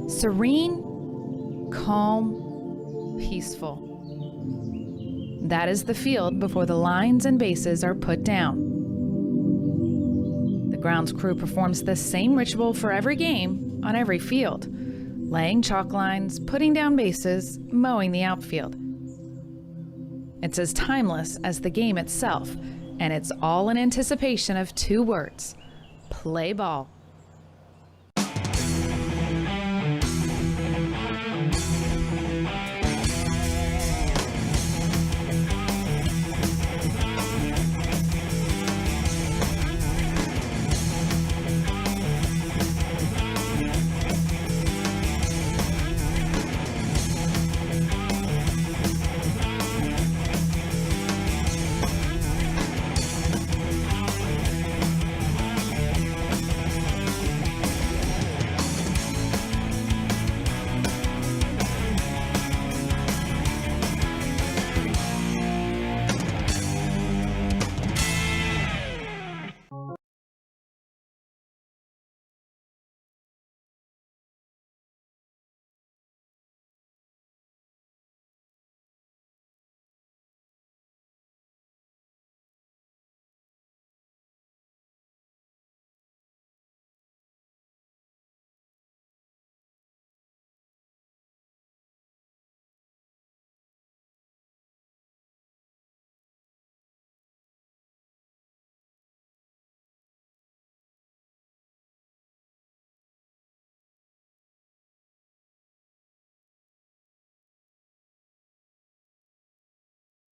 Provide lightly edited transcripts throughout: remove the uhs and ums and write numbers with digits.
Serene, calm, peaceful. That is the field before the lines and bases are put down. The grounds crew performs the same ritual for every game on every field, laying chalk lines, putting down bases, mowing the outfield. It's as timeless as the game itself, and it's all in anticipation of two words: play ball.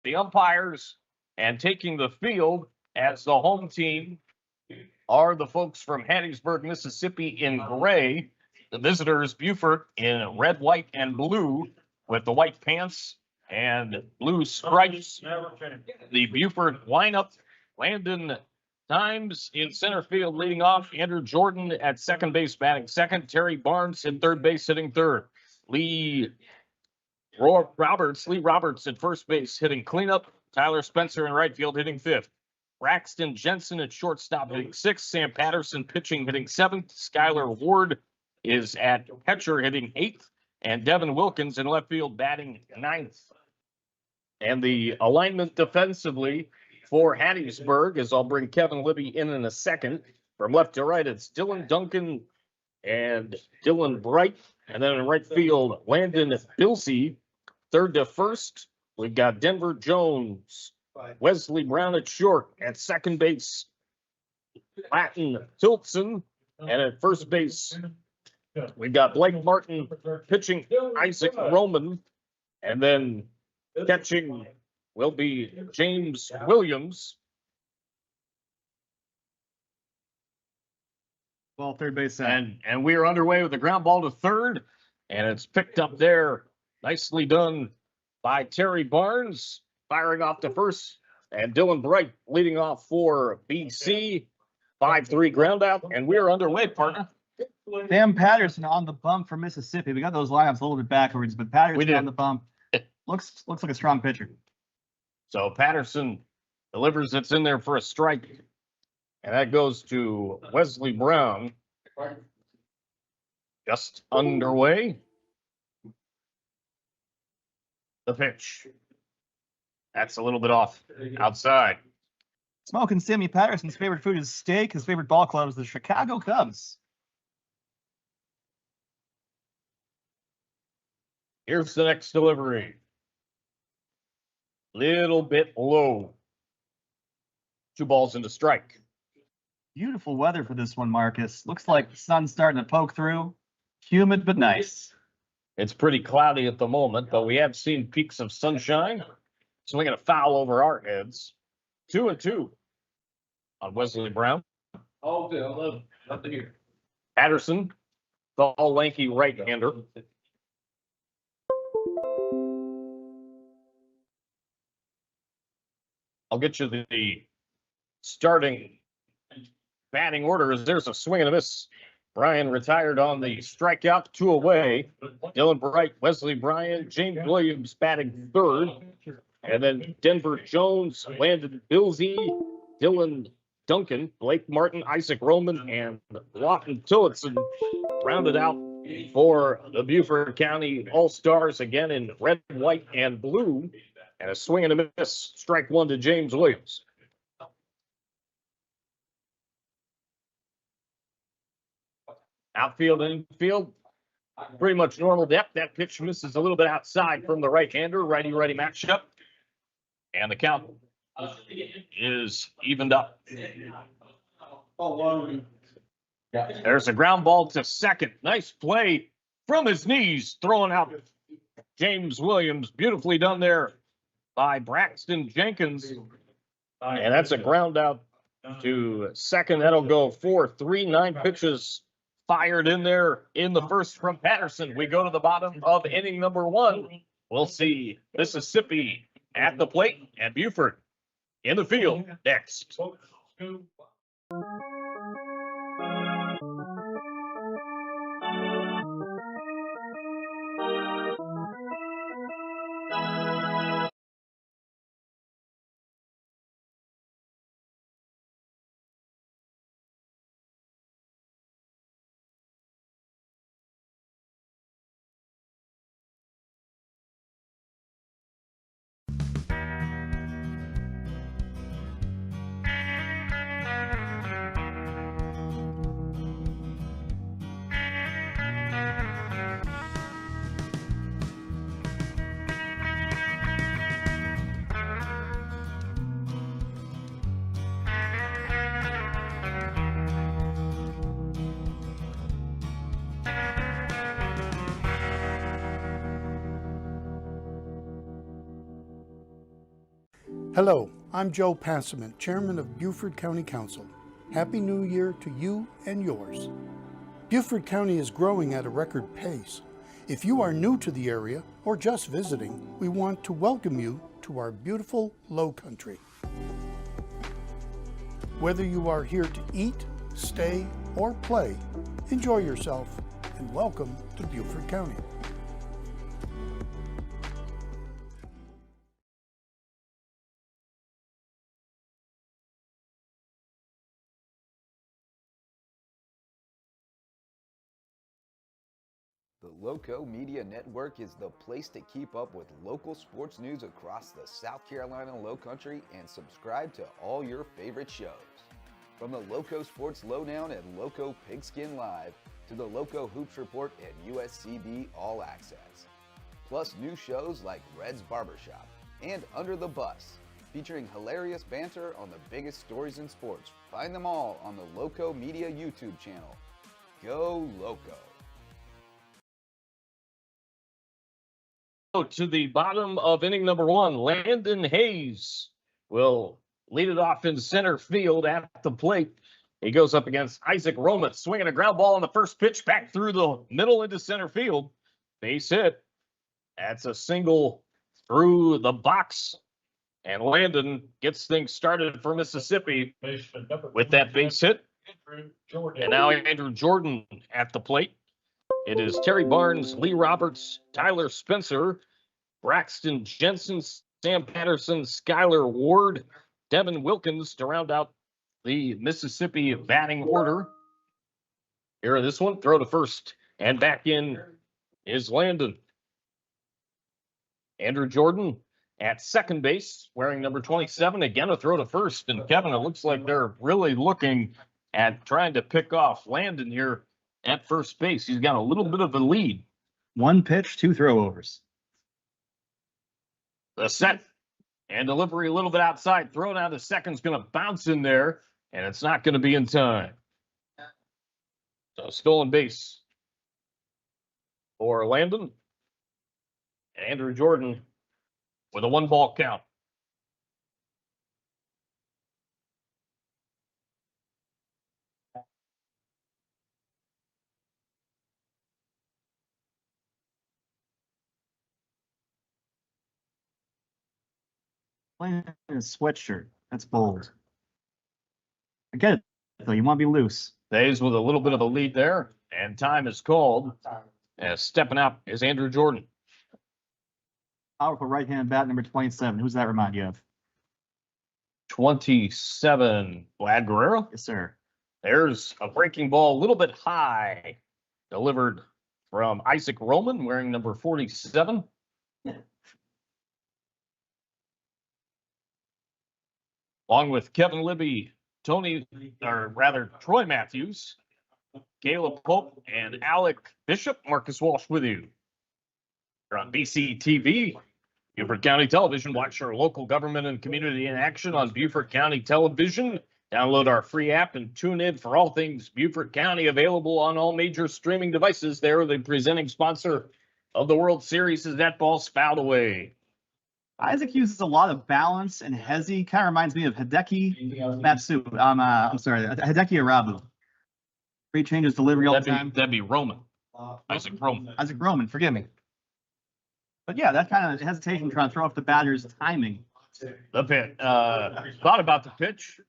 The umpires and taking the field as the home team are the folks from Hattiesburg, Mississippi in gray. The visitors, Beaufort, in red, white, and blue with the white pants and blue stripes. The Beaufort lineup: Landon Times in center field leading off. Andrew Jordan at second base batting second. Terry Barnes in third base hitting third. Lee Roberts at first base hitting cleanup. Tyler Spencer in right field hitting fifth. Braxton Jensen at shortstop hitting sixth. Sam Patterson pitching hitting seventh. Skylar Ward is at catcher hitting eighth. And Devin Wilkins in left field batting ninth. And the alignment defensively for Hattiesburg, as I'll bring Kevin Libby in a second. From left to right, it's Dylan Duncan and Dylan Bright. And then in right field, Landon Bilsey. Third to first, we've got Denver Jones, Wesley Brown at short. At second base, Latin Tiltson. And at first base, we've got Blake Martin pitching Isaac Roman. And then catching will be James Williams. Ball third base. And we are underway with the ground ball to third. And it's picked up there. Nicely done by Terry Barnes, firing off to first, and Dylan Bright leading off for BC. 5-3 ground out, and we're underway, partner. Sam Patterson on the bump for Mississippi. We got those lineups a little bit backwards, but Patterson on the bump looks like a strong pitcher. So Patterson delivers. It's in there for a strike, and that goes to Wesley Brown. Just underway. The pitch. That's a little bit off outside. Smoking Sammy Patterson's favorite food is steak. His favorite ball club is the Chicago Cubs. Here's the next delivery. Little bit low. 2 balls into strike. Beautiful weather for this one, Marcus. Looks like the sun's starting to poke through. Humid, but nice. It's pretty cloudy at the moment, but we have seen peaks of sunshine. So we're going to foul over our heads. 2-2 on Wesley Brown. Oh, good. I love nothing here. Patterson, tall, lanky right-hander. I'll get you the starting batting order as there's a swing and a miss. Bryan retired on the strikeout, 2 away. Dylan Bright, Wesley Bryan, James Williams batting third. And then Denver Jones, Landon Bilsey, Dylan Duncan, Blake Martin, Isaac Roman, and Lawton Tillotson rounded out for the Beaufort County All-Stars, again in red, white, and blue. And a swing and a miss, strike one to James Williams. Outfield and infield, pretty much normal depth. That pitch misses a little bit outside from the right-hander, righty-righty matchup. And the count is evened up. There's a ground ball to second. Nice play from his knees, throwing out James Williams. Beautifully done there by Braxton Jenkins. And that's a ground out to second. That'll go 4-3, 9 pitches fired in there in the first from Patterson. We go to the bottom of inning number 1. We'll see Mississippi at the plate and Beaufort in the field next. Hello, I'm Joe Passament, Chairman of Beaufort County Council. Happy New Year to you and yours. Beaufort County is growing at a record pace. If you are new to the area or just visiting, we want to welcome you to our beautiful Low Country. Whether you are here to eat, stay, or play, enjoy yourself and welcome to Beaufort County. The Loco Media Network is the place to keep up with local sports news across the South Carolina Low Country and subscribe to all your favorite shows. From the Loco Sports Lowdown and Loco Pigskin Live to the Loco Hoops Report and USCB All Access. Plus new shows like Red's Barbershop and Under the Bus, featuring hilarious banter on the biggest stories in sports. Find them all on the Loco Media YouTube channel. Go Loco! To the bottom of inning number 1, Landon Hayes will lead it off in center field at the plate. He goes up against Isaac Roman, swinging a ground ball on the first pitch back through the middle into center field. Base hit. That's a single through the box. And Landon gets things started for Mississippi with that base hit. And now Andrew Jordan at the plate. It is Terry Barnes, Lee Roberts, Tyler Spencer, Braxton Jensen, Sam Patterson, Skylar Ward, Devin Wilkins to round out the Mississippi batting order. Here this one, throw to first, and back in is Landon. Andrew Jordan at second base, wearing number 27. Again, a throw to first. And Kevin, it looks like they're really looking at trying to pick off Landon here at first base. He's got a little bit of a lead. 1 pitch, 2 throwovers. The set and delivery a little bit outside. Throw down to second's going to bounce in there, and it's not going to be in time. So stolen base for Landon. And Andrew Jordan with a 1-ball count. Playing in a sweatshirt. That's bold. I get it, though. You want to be loose. Days with a little bit of a lead there, and time is called. As stepping up is Andrew Jordan. Powerful right-hand bat, number 27. Who's that remind you of? 27. Vlad Guerrero. Yes, sir. There's a breaking ball a little bit high. Delivered from Isaac Roman, wearing number 47. Along with Kevin Libby, Troy Matthews, Caleb Pope, and Alec Bishop. Marcus Walsh with you. You're on BCTV, Beaufort County Television. Watch our local government and community in action on Beaufort County Television. Download our free app and tune in for all things Beaufort County, available on all major streaming devices. They're the presenting sponsor of the World Series as that ball's fouled away. Isaac uses a lot of balance and hezzy. Kind of reminds me of Hideki Matsu. I'm sorry, Hideki Arabu. Great changes delivery all the time. That'd be Roman. Isaac Roman, forgive me. But yeah, that kind of hesitation trying to throw off the batter's timing. The pitch. Thought about the pitch.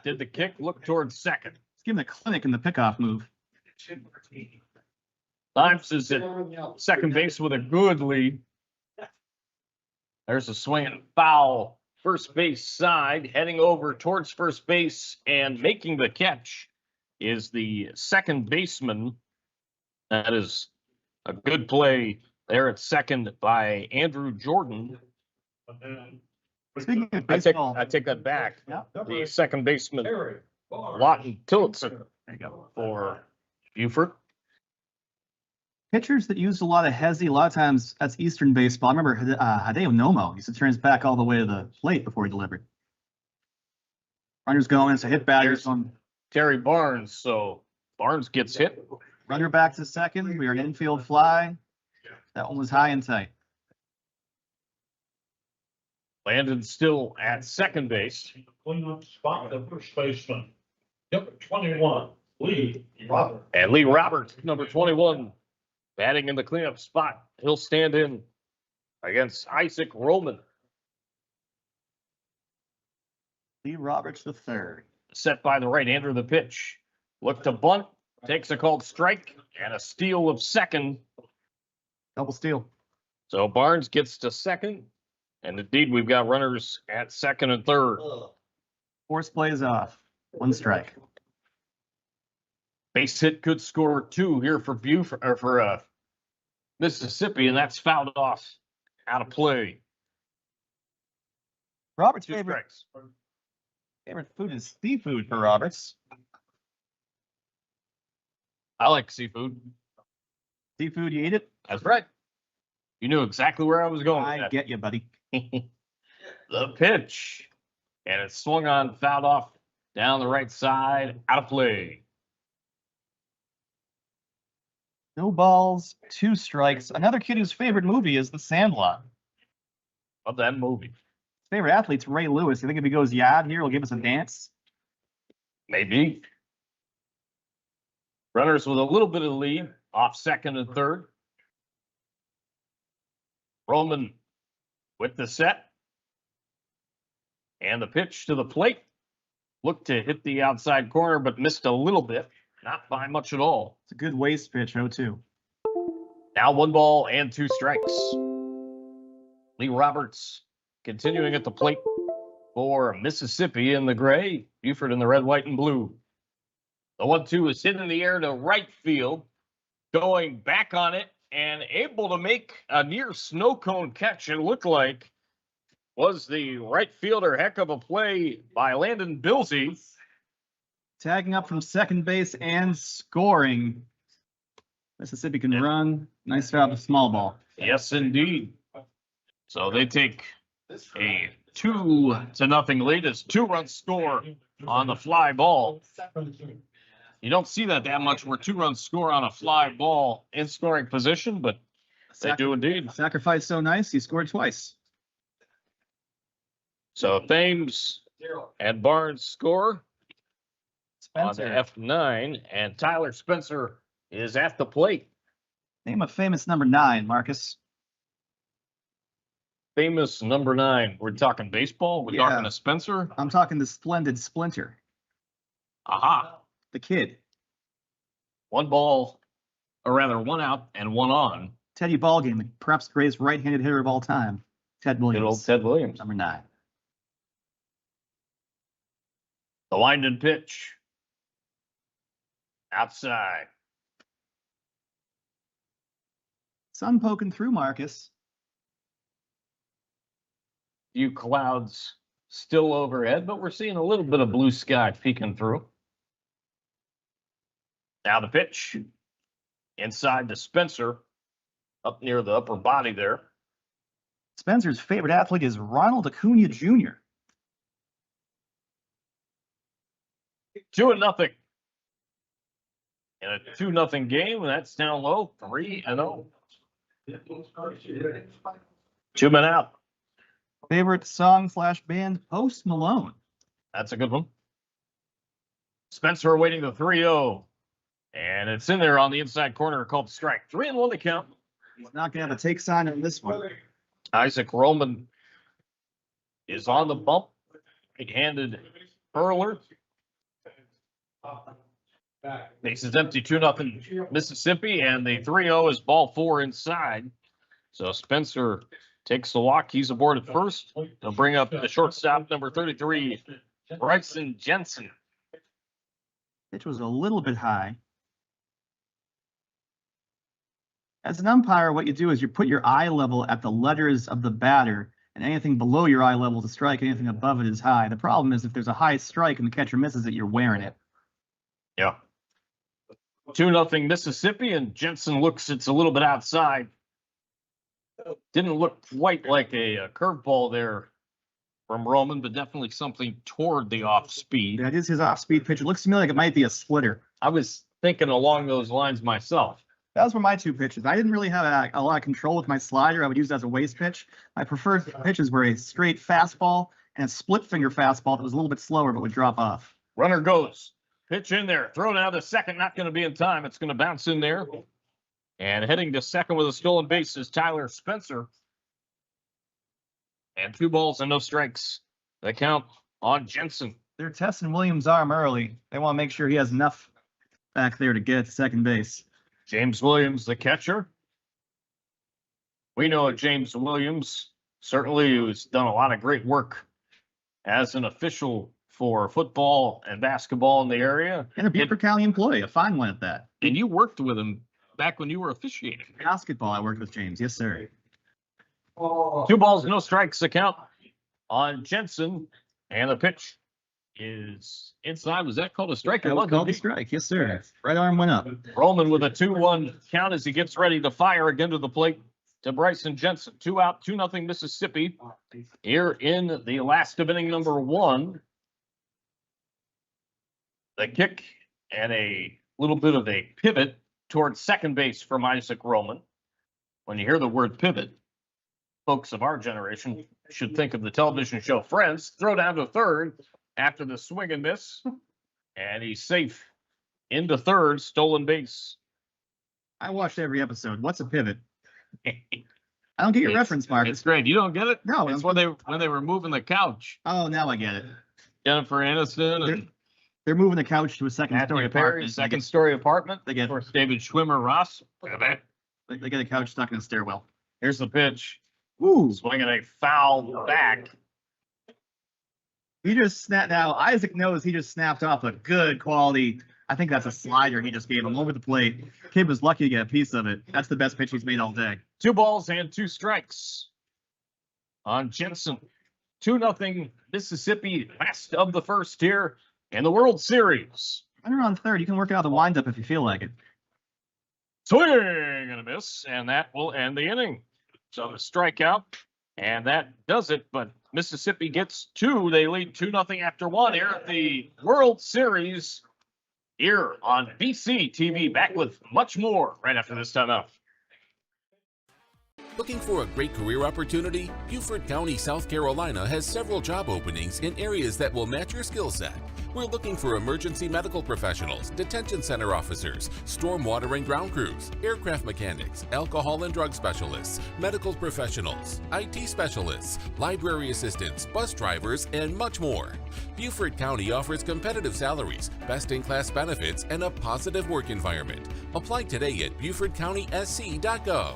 Did the kick, look towards second. Let's give him a clinic in the pickoff move. Limes is at second base with a good lead. There's a swing and foul. First base side, heading over towards first base and making the catch is the second baseman. That is a good play there at second by Andrew Jordan. Speaking of baseball, I take that back. Yeah. The second baseman, Lawton Tillotson, for Beaufort. pitchers that used a lot of hezzy, a lot of times that's Eastern baseball. I remember Hideo Nomo used to turn his back all the way to the plate before he delivered. Runners going, so hit batters on Terry Barnes, so Barnes gets hit. runner back to second. We are an infield fly. That one was high and tight. Landon still at second base. Cleanup spot, the first baseman. Number 21, Lee Roberts. And Lee Roberts, number 21, batting in the cleanup spot. He'll stand in against Isaac Roman. Lee Roberts the third. Set by the right-hander, the pitch. Look to bunt, takes a called strike, and a steal of second. Double steal. So Barnes gets to second, and indeed we've got runners at second and third. Force plays off. One strike. Base hit could score two here for Beaufort or for Mississippi, and that's fouled off out of play. Roberts' Two favorite strikes. food is seafood for Roberts. I like seafood. Seafood, you eat it? That's right. You knew exactly where I was going with I that. get you, buddy. The pitch. And it's swung on, fouled off down the right side, out of play. No balls, two strikes. Another kid whose favorite movie is The Sandlot. Love that movie. His favorite athlete's Ray Lewis. You think if he goes yard here, he'll give us a dance? Maybe. Runners with a little bit of lead, off second and third. Roman with the set. And the pitch to the plate. Looked to hit the outside corner, but missed a little bit. Not by much at all. It's a good waist pitch, 0-2. Now 1 ball and 2 strikes. Lee Roberts continuing at the plate for Mississippi in the gray, Beaufort in the red, white, and blue. The 1-2 is hit in the air to right field, going back on it and able to make a near snow cone catch. It looked like was the right fielder. Heck of a play by Landon Bilsey. Tagging up from second base and scoring. Mississippi can run. Nice job of small ball. Yes, indeed. So they take a 2-0 lead as 2-run score on the fly ball. You don't see that much where 2-runs score on a fly ball in scoring position, but they do indeed. Sacrifice so nice, he scored twice. So Thames and Barnes score on the Spencer. F9, and Tyler Spencer is at the plate. Name a famous number 9, Marcus. Famous number 9. We're talking baseball. We're talking to Spencer. I'm talking the splendid Splinter. Aha. The kid. 1 ball, or rather 1 out and 1 on. Teddy Ballgame, perhaps the greatest right-handed hitter of all time. Ted Good old Williams. Ted Williams. Number 9. The wind and pitch. Outside. Sun poking through, Marcus. Few clouds still overhead, but we're seeing a little bit of blue sky peeking through. Now the pitch. Inside to Spencer. Up near the upper body there. Spencer's favorite athlete is Ronald Acuna Jr. 2-0. In a 2-0 game, that's down low. 3-0. 2 men out. Favorite song / band, Post Malone. That's a good one. Spencer awaiting the 3-0. And it's in there on the inside corner, called strike. 3-1 to count. He's not going to have a take sign on this one. Isaac Roman is on the bump. Big-handed hurler. Bases empty, 2-0 Mississippi, and the 3-0 is ball 4 inside. So Spencer takes the walk. He's aboard at first. They'll bring up the shortstop, number 33, Bryson Jensen. Pitch was a little bit high. As an umpire, what you do is you put your eye level at the letters of the batter, and anything below your eye level is a strike, anything above it is high. The problem is if there's a high strike and the catcher misses it, you're wearing it. Yeah. 2-0 Mississippi, and Jensen looks, it's a little bit outside. Didn't look quite like a curveball there from Roman, but definitely something toward the off speed. That is his off-speed pitch. It looks to me like it might be a splitter. I was thinking along those lines myself. Those were my 2 pitches. I didn't really have a lot of control with my slider. I would use it as a waste pitch. My preferred pitches were a straight fastball and a split finger fastball that was a little bit slower but would drop off. Runner goes. Pitch in there. Throw down to second. Not going to be in time. It's going to bounce in there. And heading to second with a stolen base is Tyler Spencer. And 2 balls and no strikes. The count on Jensen. They're testing Williams' arm early. They want to make sure he has enough back there to get to second base. James Williams, the catcher. We know James Williams, certainly who's done a lot of great work as an official for football and basketball in the area. And a Beaufort County employee, a fine one at that. And you worked with him back when you were officiating. Basketball, I worked with James. Yes, sir. 2 balls, no strikes, the count on Jensen. And the pitch is inside. Was that called a strike? That was called a strike. Yes, sir. Right arm went up. Roman with a 2-1 count as he gets ready to fire again to the plate to Bryson Jensen. 2 out, 2-0 Mississippi here in the last of inning number 1. The kick and a little bit of a pivot towards second base from Isaac Roman. When you hear the word pivot, folks of our generation should think of the television show Friends. Throw down to third after the swing and miss. And he's safe into third, stolen base. I watched every episode. What's a pivot? I don't get your reference, Mark. It's great. You don't get it? No. It's when they were moving the couch. Oh, now I get it. Jennifer Aniston and They're moving the couch to a second-story Matthew Perry, apartment. second-story apartment. They get, Of course, David Schwimmer Ross. Look at that. they get a couch stuck in a stairwell. Here's the pitch. Ooh. Swinging a foul back. He just snapped. Now, Isaac knows he just snapped off a good quality. I think that's a slider he just gave him over the plate. Kid was lucky to get a piece of it. That's the best pitch he's made all day. 2 balls and 2 strikes on Jensen. 2-0 Mississippi, last of the first here in the World Series. Runner on third. You can work out the windup if you feel like it. Swing and a miss, and that will end the inning. So the strikeout, and that does it. But Mississippi gets 2. They lead 2-0 after 1 here at the World Series here on BCTV. Back with much more right after this timeout. Looking for a great career opportunity? Beaufort County, South Carolina has several job openings in areas that will match your skill set. We're looking for emergency medical professionals, detention center officers, stormwater and ground crews, aircraft mechanics, alcohol and drug specialists, medical professionals, IT specialists, library assistants, bus drivers, and much more. Beaufort County offers competitive salaries, best-in-class benefits, and a positive work environment. Apply today at BeaufortCountySC.gov.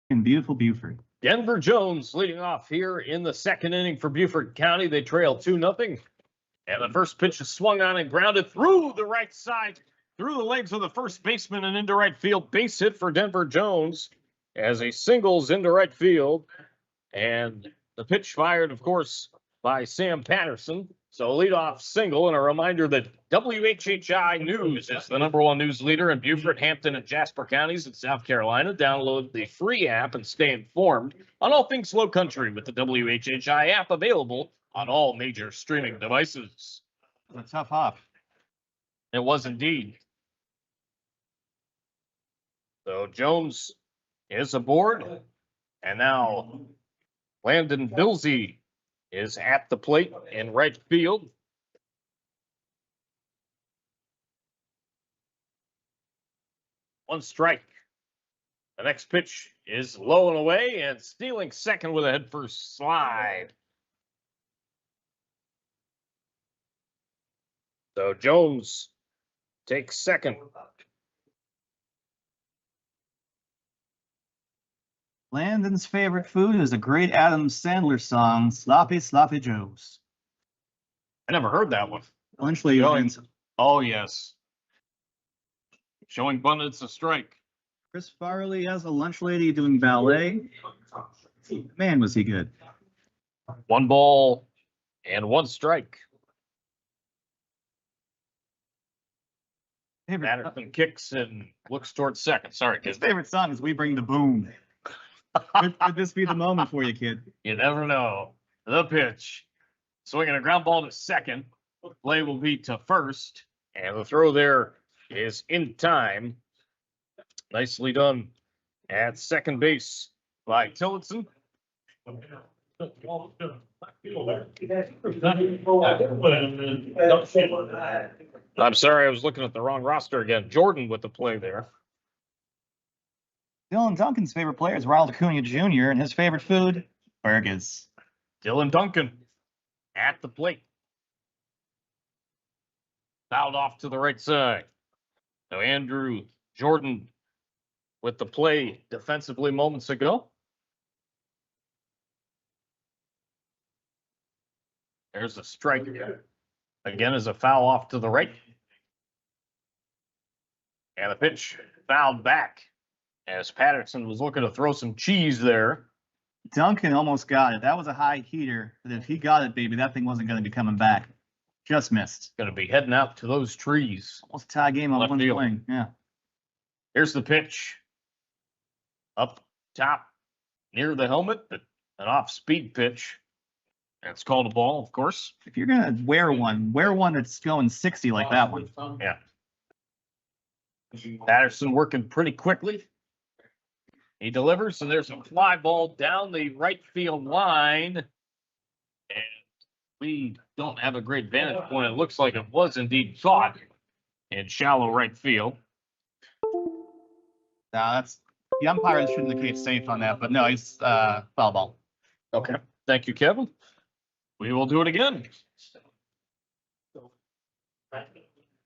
In beautiful Beaufort. Denver Jones leading off here in the second inning for Beaufort County. They trail 2-0. And the first pitch is swung on and grounded through the right side, through the legs of the first baseman and into right field. Base hit for Denver Jones as he singles into right field. And the pitch fired, of course, by Sam Patterson. So a leadoff single, and a reminder that WHHI News is the #1 news leader in Beaufort, Hampton, and Jasper counties in South Carolina. Download the free app and stay informed on all things Low Country with the WHHI app, available on all major streaming devices. A tough hop. It was indeed. So Jones is aboard, and now Landon Bilsey is at the plate in right field. One strike. The next pitch is low and away, and stealing second with a head first slide. So Jones takes second. Landon's favorite food is a great Adam Sandler song, Sloppy Sloppy Joes. I never heard that one. Eventually, Oh, yes. Showing abundance of strike. Chris Farley as a lunch lady doing ballet. Man, was he good. 1 ball and 1 strike. Patterson kicks and looks towards second. Sorry, His kid. favorite song is We Bring the Boom. Could this be the moment for you, kid? You never know. The pitch. Swinging a ground ball to second. Play will be to first. And the throw there is in time. Nicely done at second base by Tillotson. I'm sorry, I was looking at the wrong roster again. Jordan with the play there. Dylan Duncan's favorite player is Ronald Acuna Jr., and his favorite food, burgers. Dylan Duncan at the plate. Fouled off to the right side. Now Andrew Jordan with the play defensively moments ago. There's a strike. Again, is a foul off to the right. And the pitch fouled back as Patterson was looking to throw some cheese there. Duncan almost got it. That was a high heater, but if he got it, baby, that thing wasn't going to be coming back. Just missed. Going to be heading out to those trees. Almost a tie game on Left one field. swing. Yeah. Here's the pitch. Up top near the helmet, but an off-speed pitch. That's called a ball, of course. If you're going to wear one that's going 60 like that one. Yeah. Patterson working pretty quickly. He delivers, and there's a fly ball down the right field line. And we don't have a great vantage point. It looks like it was indeed caught in shallow right field. That's the umpire should indicate safe on that, but no, he's foul ball. Okay. Thank you, Kevin. We will do it again.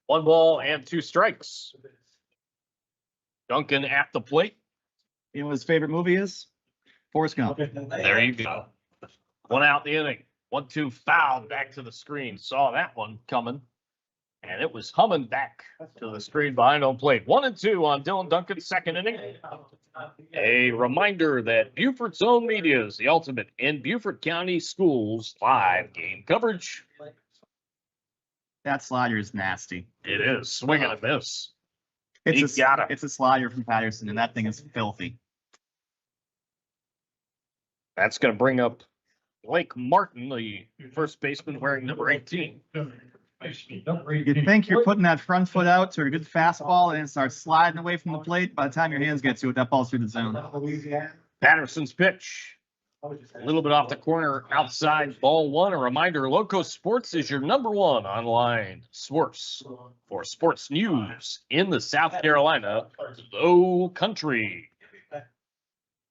1 ball and 2 strikes. Duncan at the plate. You know what his favorite movie is? Forrest Gump. There you go. 1 out the inning. 1-2 foul back to the screen. Saw that one coming. And it was humming back to the screen behind home plate. 1-2 on Dylan Duncan's second inning. A reminder that Beaufort's own media is the ultimate in Beaufort County schools live game coverage. That slider is nasty. It is swing and a miss. It's He got it. It's a slider from Patterson, and that thing is filthy. That's going to bring up Blake Martin, the first baseman wearing number 18. You think you're putting that front foot out to a good fastball and it starts sliding away from the plate. By the time your hands get to it, that ball's through the zone. Patterson's pitch. A little bit off the corner outside, ball 1. A reminder, Loco Sports is your #1 online source for sports news in the South Carolina Low Country.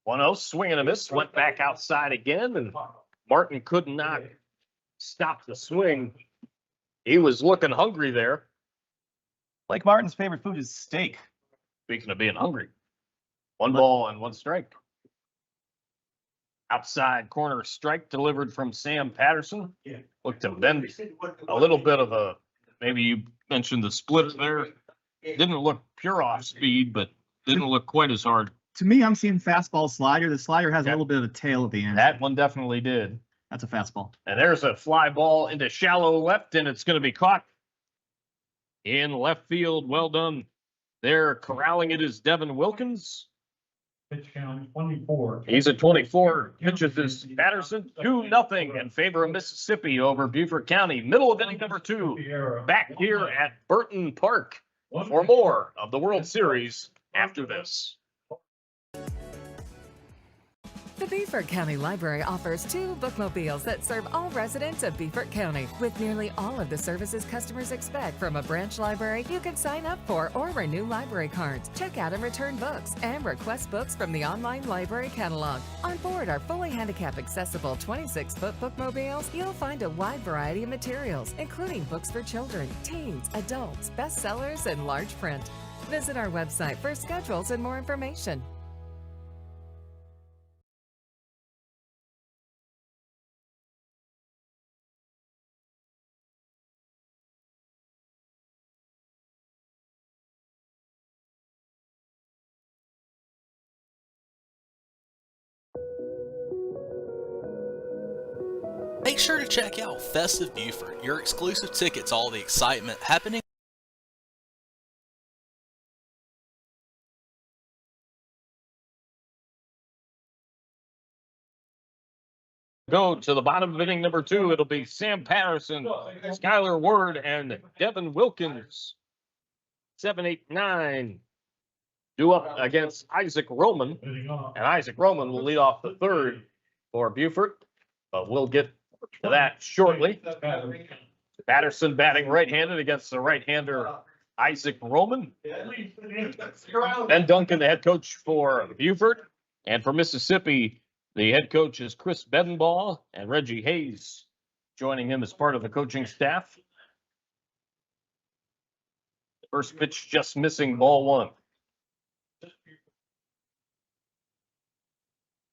1-0, swing and a miss, went back outside again, and Martin could not stop the swing. He was looking hungry there. Blake Martin's favorite food is steak. Speaking of being hungry. 1 ball and 1 strike. Outside corner strike delivered from Sam Patterson. Looked to bend a little bit of a, maybe you mentioned the splitter there. Didn't look pure off speed, but didn't look quite as hard. To me, I'm seeing fastball slider. The slider has a little bit of a tail at the end. That one definitely did. That's a fastball. And there's a fly ball into shallow left, and it's going to be caught in left field. Well done. There, corralling it is Devin Wilkins. Pitch count 24. He's at 24. Pitches this Patterson 2-0 in favor of Mississippi over Beaufort County. Middle of inning number 2. Back here at Burton Park for more of the World Series after this. The Beaufort County Library offers 2 bookmobiles that serve all residents of Beaufort County. With nearly all of the services customers expect from a branch library, you can sign up for or renew library cards, check out and return books, and request books from the online library catalog. On board our fully handicap accessible 26-foot bookmobiles, you'll find a wide variety of materials, including books for children, teens, adults, bestsellers, and large print. Visit our website for schedules and more information. Make sure to check out Festive Beaufort, your exclusive ticket to all the excitement happening. Go to the bottom of inning number 2. It'll be Sam Patterson, Skylar Ward, and Devin Wilkins. 7, 8, 9. Due up against Isaac Roman. And Isaac Roman will lead off the 3rd for Beaufort. But we'll get to that shortly. Patterson batting right-handed against the right-hander Isaac Roman. Ben Duncan, the head coach for Beaufort. And for Mississippi, the head coach is Chris Bedenbaugh, and Reggie Hayes joining him as part of the coaching staff. First pitch just missing, ball 1.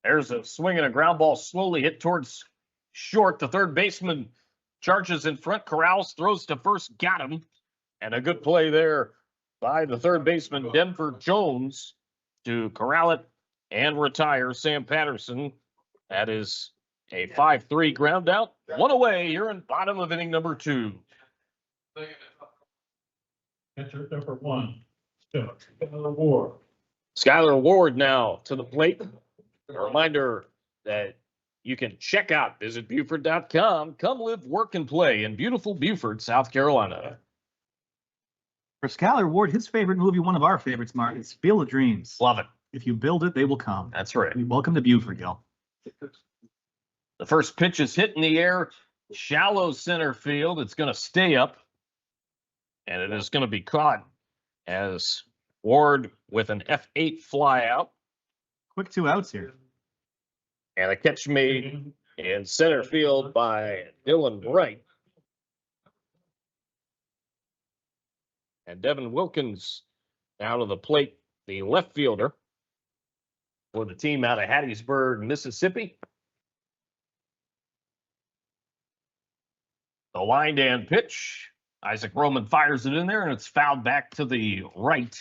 There's a swing and a ground ball slowly hit towards short. The third baseman charges in front, corrals, throws to first, got him. And a good play there by the third baseman, Denver Jones, to corral it and retire Sam Patterson. That is a 5-3 ground out. 1 away here in bottom of inning number 2. Catcher number 1. Skylar Ward. Skylar Ward now to the plate. A reminder that you can check out visitbuford.com. Come live, work, and play in beautiful Beaufort, South Carolina. For Skylar Ward, his favorite movie, one of our favorites, Mark, is Field of Dreams. Love it. If you build it, they will come. That's right. Welcome to Beaufort, y'all. The first pitch is hit in the air, shallow center field. It's going to stay up, and it is going to be caught as Ward with an F8 fly out. Quick 2 outs here. And a catch made in center field by Dylan Bright. And Devin Wilkins now to the plate, the left fielder for the team out of Hattiesburg, Mississippi. The wind and pitch. Isaac Roman fires it in there, and it's fouled back to the right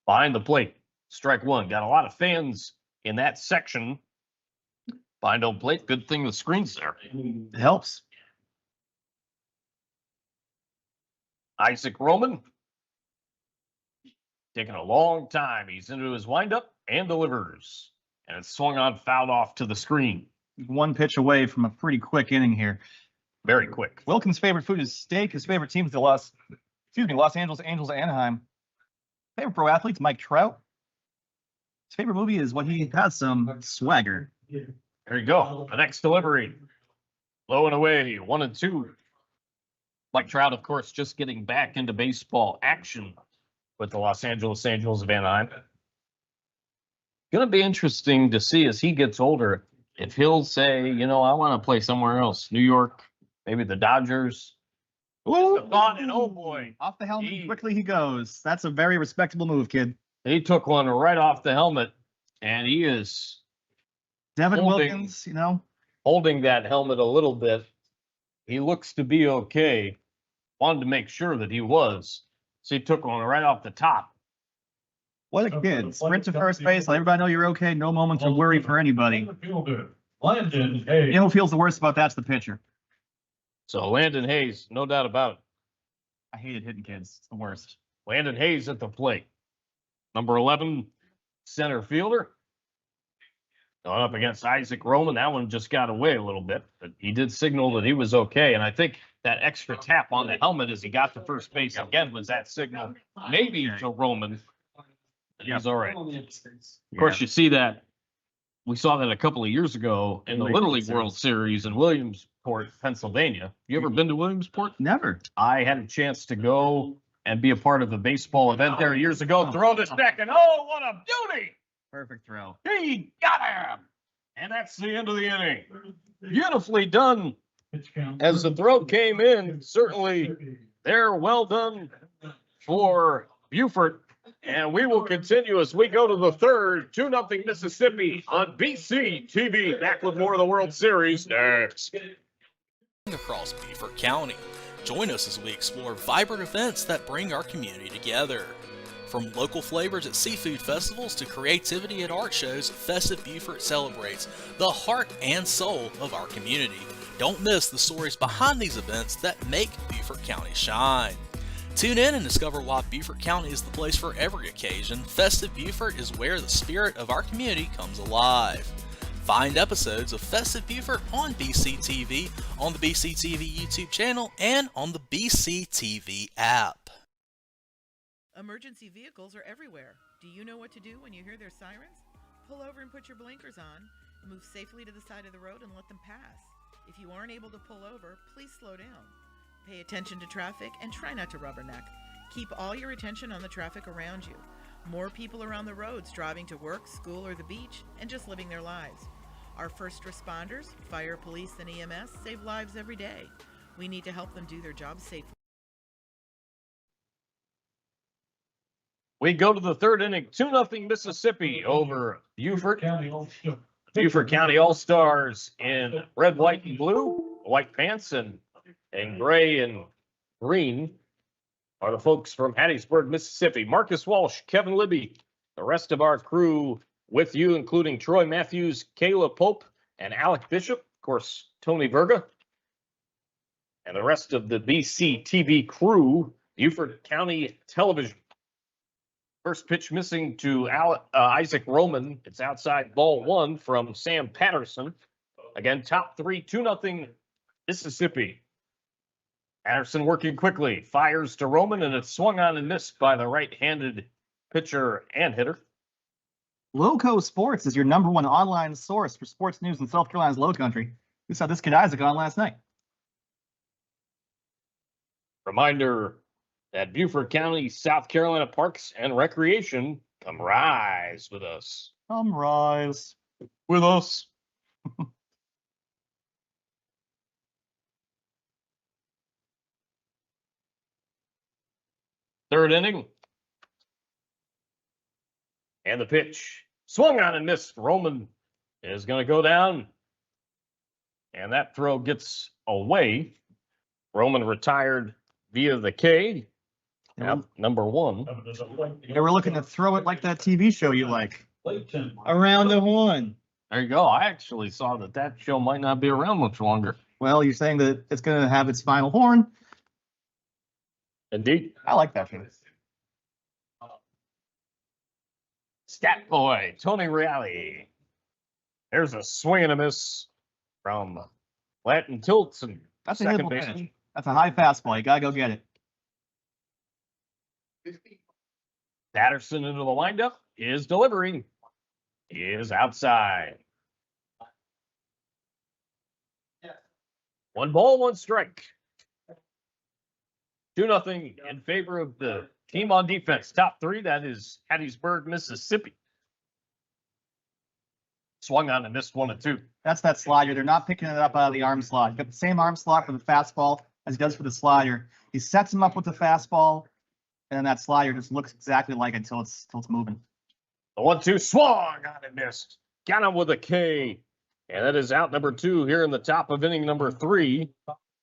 behind the plate. Strike 1. Got a lot of fans in that section. Behind home plate. Good thing the screen's there. It helps. Isaac Roman taking a long time. He's into his windup and delivers. And it's swung on, fouled off to the screen. 1 pitch away from a pretty quick inning here. Very quick. Wilkins' favorite food is steak. His favorite team is the Los Angeles Angels of Anaheim. Favorite pro athletes, Mike Trout. His favorite movie is when he has some swagger. There you go. The next delivery. Low and away, 1-2. Mike Trout, of course, just getting back into baseball action with the Los Angeles Angels of Anaheim. Going to be interesting to see as he gets older if he'll say, you know, I want to play somewhere else. New York, maybe the Dodgers. Ooh, and oh boy. Off the helmet, quickly he goes. That's a very respectable move, kid. He took one right off the helmet, and he is Devin holding- Wilkins, you know, holding that helmet a little bit. He looks to be okay. Wanted to make sure that he was. So he took one right off the top. what a kid. Sprint to first base, let everybody know you're okay. No moments of worry for anybody. Landon, You hey. know who feels the worst about that's the pitcher. So Landon Hayes, no doubt about it. I hated hitting kids. It's the worst. Landon Hayes at the plate. Number 11, center fielder. Going up against Isaac Roman. That one just got away a little bit, but he did signal that he was okay. And I think that extra tap on the helmet as he got to first base again was that signal, maybe to Roman, that he's all right. Of course, you see that. We saw that a couple of years ago in the Little League World Series in Williamsport, Pennsylvania. You ever been to Williamsport? Never. I had a chance to go and be a part of a baseball event there years ago. Throw this back, and oh, what a beauty! Perfect throw. He got him! And that's the end of the inning. Beautifully done as the throw came in. Certainly, they're well done for Beaufort. And we will continue as we go to the third, 2-0 Mississippi on BCTV. Back with more of the World Series next. Across Beaufort County. Join us as we explore vibrant events that bring our community together. From local flavors at seafood festivals to creativity at art shows, Festive Beaufort celebrates the heart and soul of our community. Don't miss the stories behind these events that make Beaufort County shine. Tune in and discover why Beaufort County is the place for every occasion. Festive Beaufort is where the spirit of our community comes alive. Find episodes of Festive Beaufort on BCTV, on the BCTV YouTube channel, and on the BCTV app. Emergency vehicles are everywhere. Do you know what to do when you hear their sirens? Pull over and put your blinkers on. Move safely to the side of the road and let them pass. If you aren't able to pull over, please slow down. Pay attention to traffic and try not to rubberneck. Keep all your attention on the traffic around you. More people are on the roads driving to work, school, or the beach, and just living their lives. Our first responders, fire, police, and EMS save lives every day. We need to help them do their jobs safely. We go to the third inning, 2-0 Mississippi over Beaufort. Beaufort County All-Stars in red, white, and blue, white pants and gray and green are the folks from Hattiesburg, Mississippi. Marcus Walsh, Kevin Libby, the rest of our crew with you, including Troy Matthews, Kayla Pope, and Alec Bishop. Of course, Tony Verga. And the rest of the BCTV crew, Beaufort County Television. First pitch missing to Isaac Roman. It's outside ball one from Sam Patterson. Again, top three, 2-0 Mississippi. Patterson working quickly, fires to Roman, and it's swung on and missed by the right-handed pitcher and hitter. Loco Sports is your #1 online source for sports news in South Carolina's Low Country. We saw this kid Isaac on last night. Reminder that Beaufort County, South Carolina Parks and Recreation come rise with us. Come rise with us. Third inning. And the pitch swung on and missed. Roman is going to go down. And that throw gets away. Roman retired via the K. Yep, #1. They were looking to throw it like that TV show you like. Around the horn. There you go. I actually saw that show might not be around much longer. Well, you're saying that it's going to have its final horn. Indeed. I like that show. Stat boy, Tony Reale. There's a swing and a miss from Latin Tilton. That's a second hittable baseman. pitch. That's a high fastball. You got to go get it. Patterson into the windup. His delivery is outside. 1 ball, 1 strike. 2-0 in favor of the team on defense. Top three, that is Hattiesburg, Mississippi. Swung on and missed 1 and 2. That's that slider. They're not picking it up out of the arm slot. Got the same arm slot for the fastball as he does for the slider. He sets him up with the fastball, and then that slider just looks exactly like it until it's moving. The 1-2 swung on and missed. Got him with a K. And that is out number 2 here in the top of inning number 3.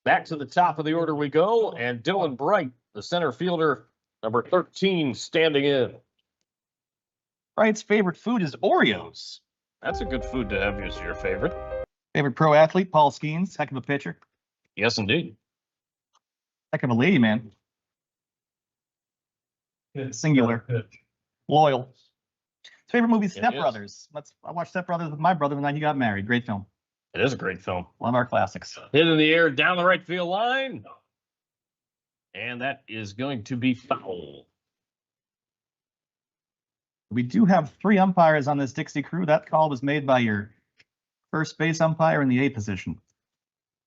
Back to the top of the order we go, and Dylan Bright, the center fielder, number 13, standing in. Bright's favorite food is Oreos. That's a good food to have as your favorite. Favorite pro athlete, Paul Skeens. Heck of a pitcher. Yes, indeed. Heck of a lady, man. Singular. Loyal. His favorite movie is Step Brothers. I watched Step Brothers with my brother the night he got married. Great film. It is a great film. One of our classics. Hit in the air down the right field line. And that is going to be foul. We do have 3 umpires on this Dixie crew. That call was made by your first base umpire in the A position.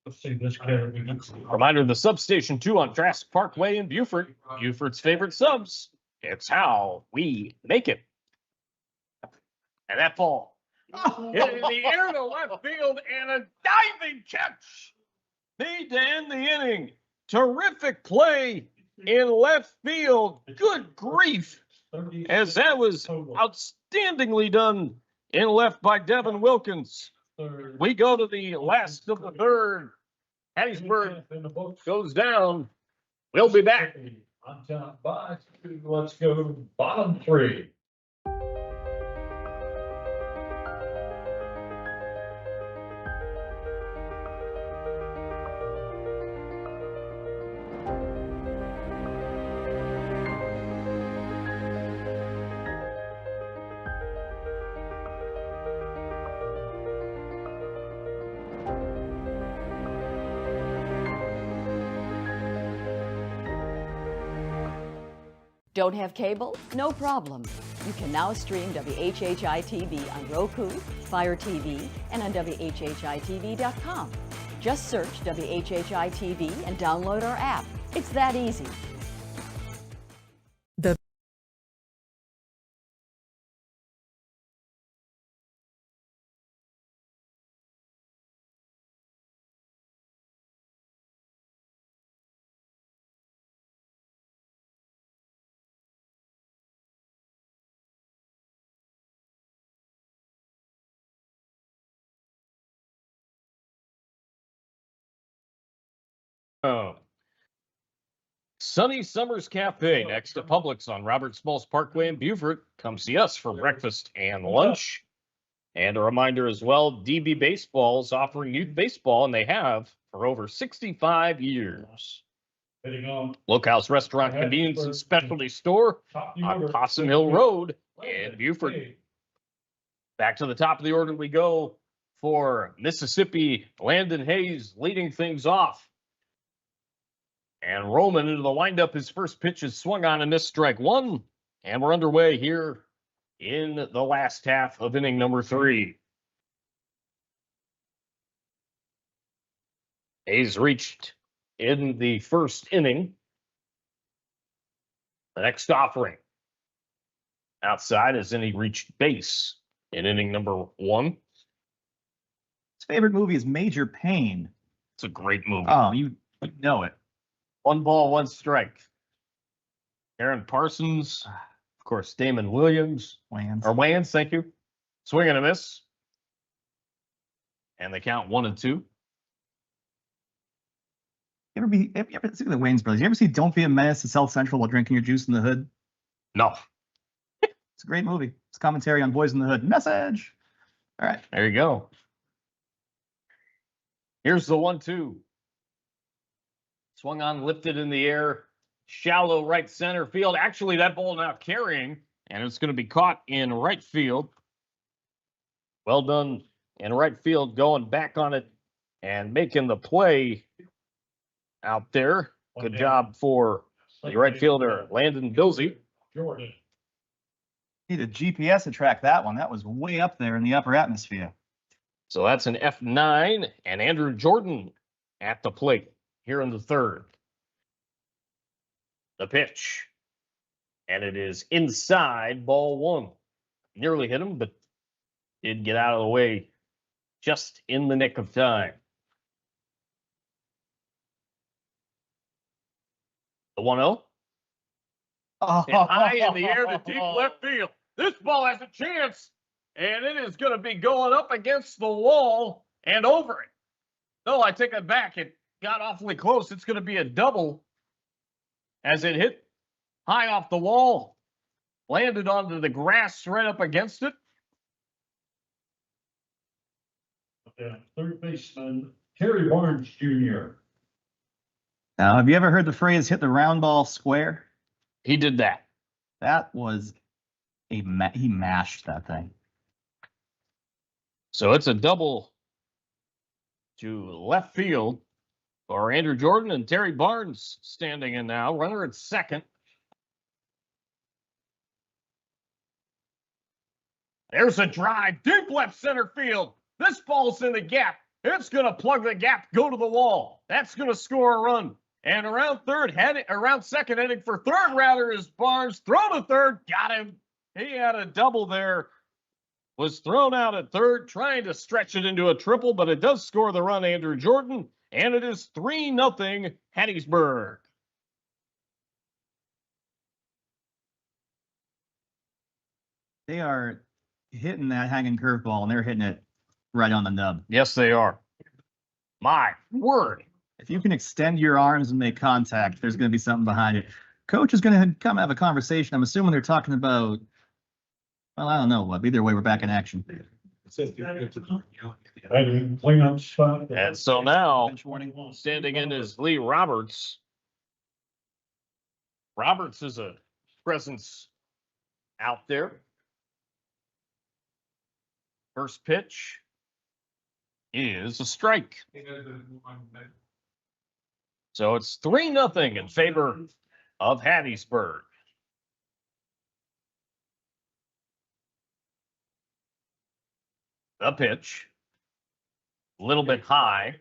Let's see this kid. Reminder, the substation 2 on Trask Parkway in Beaufort. Beaufort's favorite subs. It's how we make it. And that ball hit in the air to left field and a diving catch. Made to end the inning. Terrific play in left field. Good grief. As that was outstandingly done in left by Devin Wilkins. We go to the last of the third. Hattiesburg goes down. We'll be back. On top by 2, let's go bottom 3. Don't have cable? No problem. You can now stream WHHI-TV on Roku, Fire TV, and on WHHITV.com. Just search WHHI-TV and download our app. It's that easy. Sunny Summers Cafe next to Publix on Robert Smalls Parkway in Beaufort. Come see us for breakfast and lunch. And a reminder as well, DB Baseball is offering youth baseball, and they have for over 65 years. Lookhouse Restaurant, Convenience and Specialty Store on Possum Hill Road in Beaufort. Back to the top of the order we go for Mississippi. Landon Hayes leading things off. And Roman into the windup. His first pitch is swung on and missed, strike 1. And we're underway here in the last half of inning number 3. Hayes reached in the first inning. The next offering outside as then he reached base in inning number 1. His favorite movie is Major Payne. It's a great movie. Oh, you know it. 1 ball, 1 strike. Aaron Parsons, of course, Damon Williams. Wayans, thank you. Swing and a miss. And they count 1-2. You ever see the Wayans brothers? You ever see Don't Be a Menace to South Central while drinking your juice in the hood? No. It's a great movie. It's commentary on Boys in the Hood. Message. All right. There you go. Here's the 1-2. Swung on, lifted in the air. Shallow right center field. Actually, that ball now carrying, and it's going to be caught in right field. Well done in right field, going back on it and making the play out there. Good job for the right fielder, Landon Bilsey. Need a GPS to track that one. That was way up there in the upper atmosphere. So that's an F9, and Andrew Jordan at the plate here in the third. The pitch, and it is inside, ball 1. Nearly hit him, but did get out of the way just in the nick of time. The 1-0. Oh. And high in the air to deep left field. This ball has a chance. And it is going to be going up against the wall and over it. No, I take it back. It got awfully close. It's going to be a double as it hit high off the wall, landed onto the grass right up against it. Third baseman, Terry Barnes Jr. Now, have you ever heard the phrase hit the round ball square? He did that. That was he mashed that thing. So it's a double to left field for Andrew Jordan and Terry Barnes standing in now. Runner at second. There's a drive, deep left center field. This ball's in the gap. It's going to plug the gap, go to the wall. That's going to score a run. And around second, heading for third, rather, is Barnes. Throw to third, got him. He had a double there. Was thrown out at third, trying to stretch it into a triple, but it does score the run, Andrew Jordan. And it is 3-0 Hattiesburg. They are hitting that hanging curveball, and they're hitting it right on the nub. Yes, they are. My word. If you can extend your arms and make contact, there's going to be something behind it. Coach is going to come have a conversation. I'm assuming they're talking about, well, I don't know what. Either way, we're back in action. Cleanup spot. And so now, standing in is Lee Roberts. Roberts is a presence out there. First pitch is a strike. So it's 3-0 in favor of Hattiesburg. The pitch, a little bit high.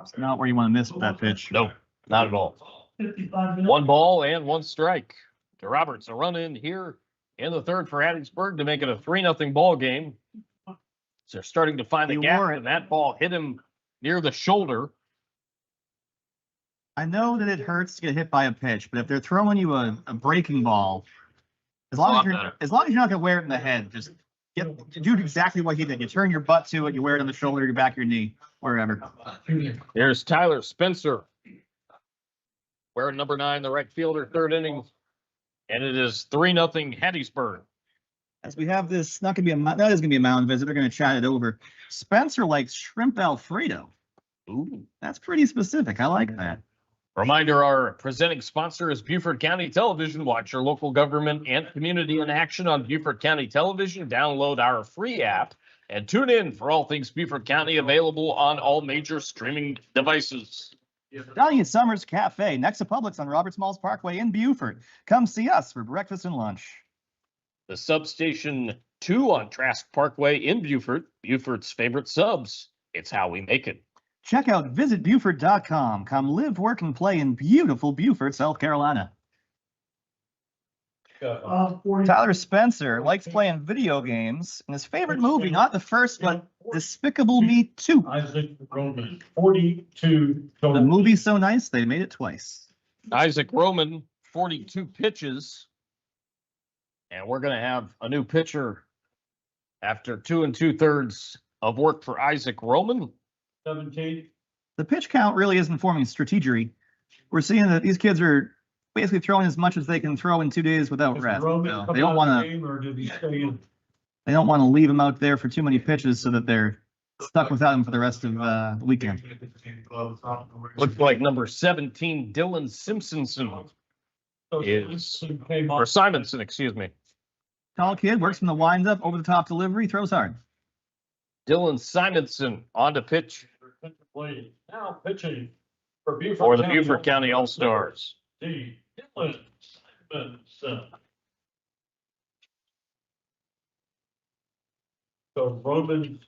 It's not where you want to miss with that pitch. Nope, not at all. 1 ball and 1 strike to Roberts. A run in here in the third for Hattiesburg to make it a 3-0 ball game. So they're starting to find the gap, and that ball hit him near the shoulder. I know that it hurts to get hit by a pitch, but if they're throwing you a breaking ball, as long as you're not going to wear it in the head, just do exactly what he did. You turn your butt to it, you wear it on the shoulder, your back, your knee, wherever. There's Tyler Spencer, wearing number 9, the right fielder, third inning, and it is 3-0 Hattiesburg. As we have this, not going to be that is going to be a mound visit. They're going to chat it over. Spencer likes shrimp Alfredo. Ooh, that's pretty specific. I like that. Reminder, our presenting sponsor is Beaufort County Television. Watch your local government and community in action on Beaufort County Television. Download our free app and tune in for all things Beaufort County, available on all major streaming devices. Dahlia Summers Cafe, next to Publix on Roberts Malls Parkway in Beaufort. Come see us for breakfast and lunch. The Substation 2 on Trask Parkway in Beaufort. Beaufort's favorite subs. It's how we make it. Check out visitbeaufort.com. Come live, work, and play in beautiful Beaufort, South Carolina. Tyler Spencer likes playing video games, and his favorite movie, not the first, but Despicable Me 2. Isaac Roman, 42. The movie's so nice, they made it twice. Isaac Roman, 42 pitches. And we're going to have a new pitcher after 2 2/3 of work for Isaac Roman. 17. The pitch count really isn't forming strategy. We're seeing that these kids are basically throwing as much as they can throw in 2 days without rest. So they don't want to. They don't want to leave him out there for too many pitches so that they're stuck without him for the rest of the weekend. Looks like number 17, Dylan Simpson, is, or Simonson, excuse me. Tall kid, works from the windup, over the top delivery, throws hard. Dylan Simonson on to pitch Now pitching for Beaufort for the County Beaufort County All-Stars. Dylan Simonson. So Roman.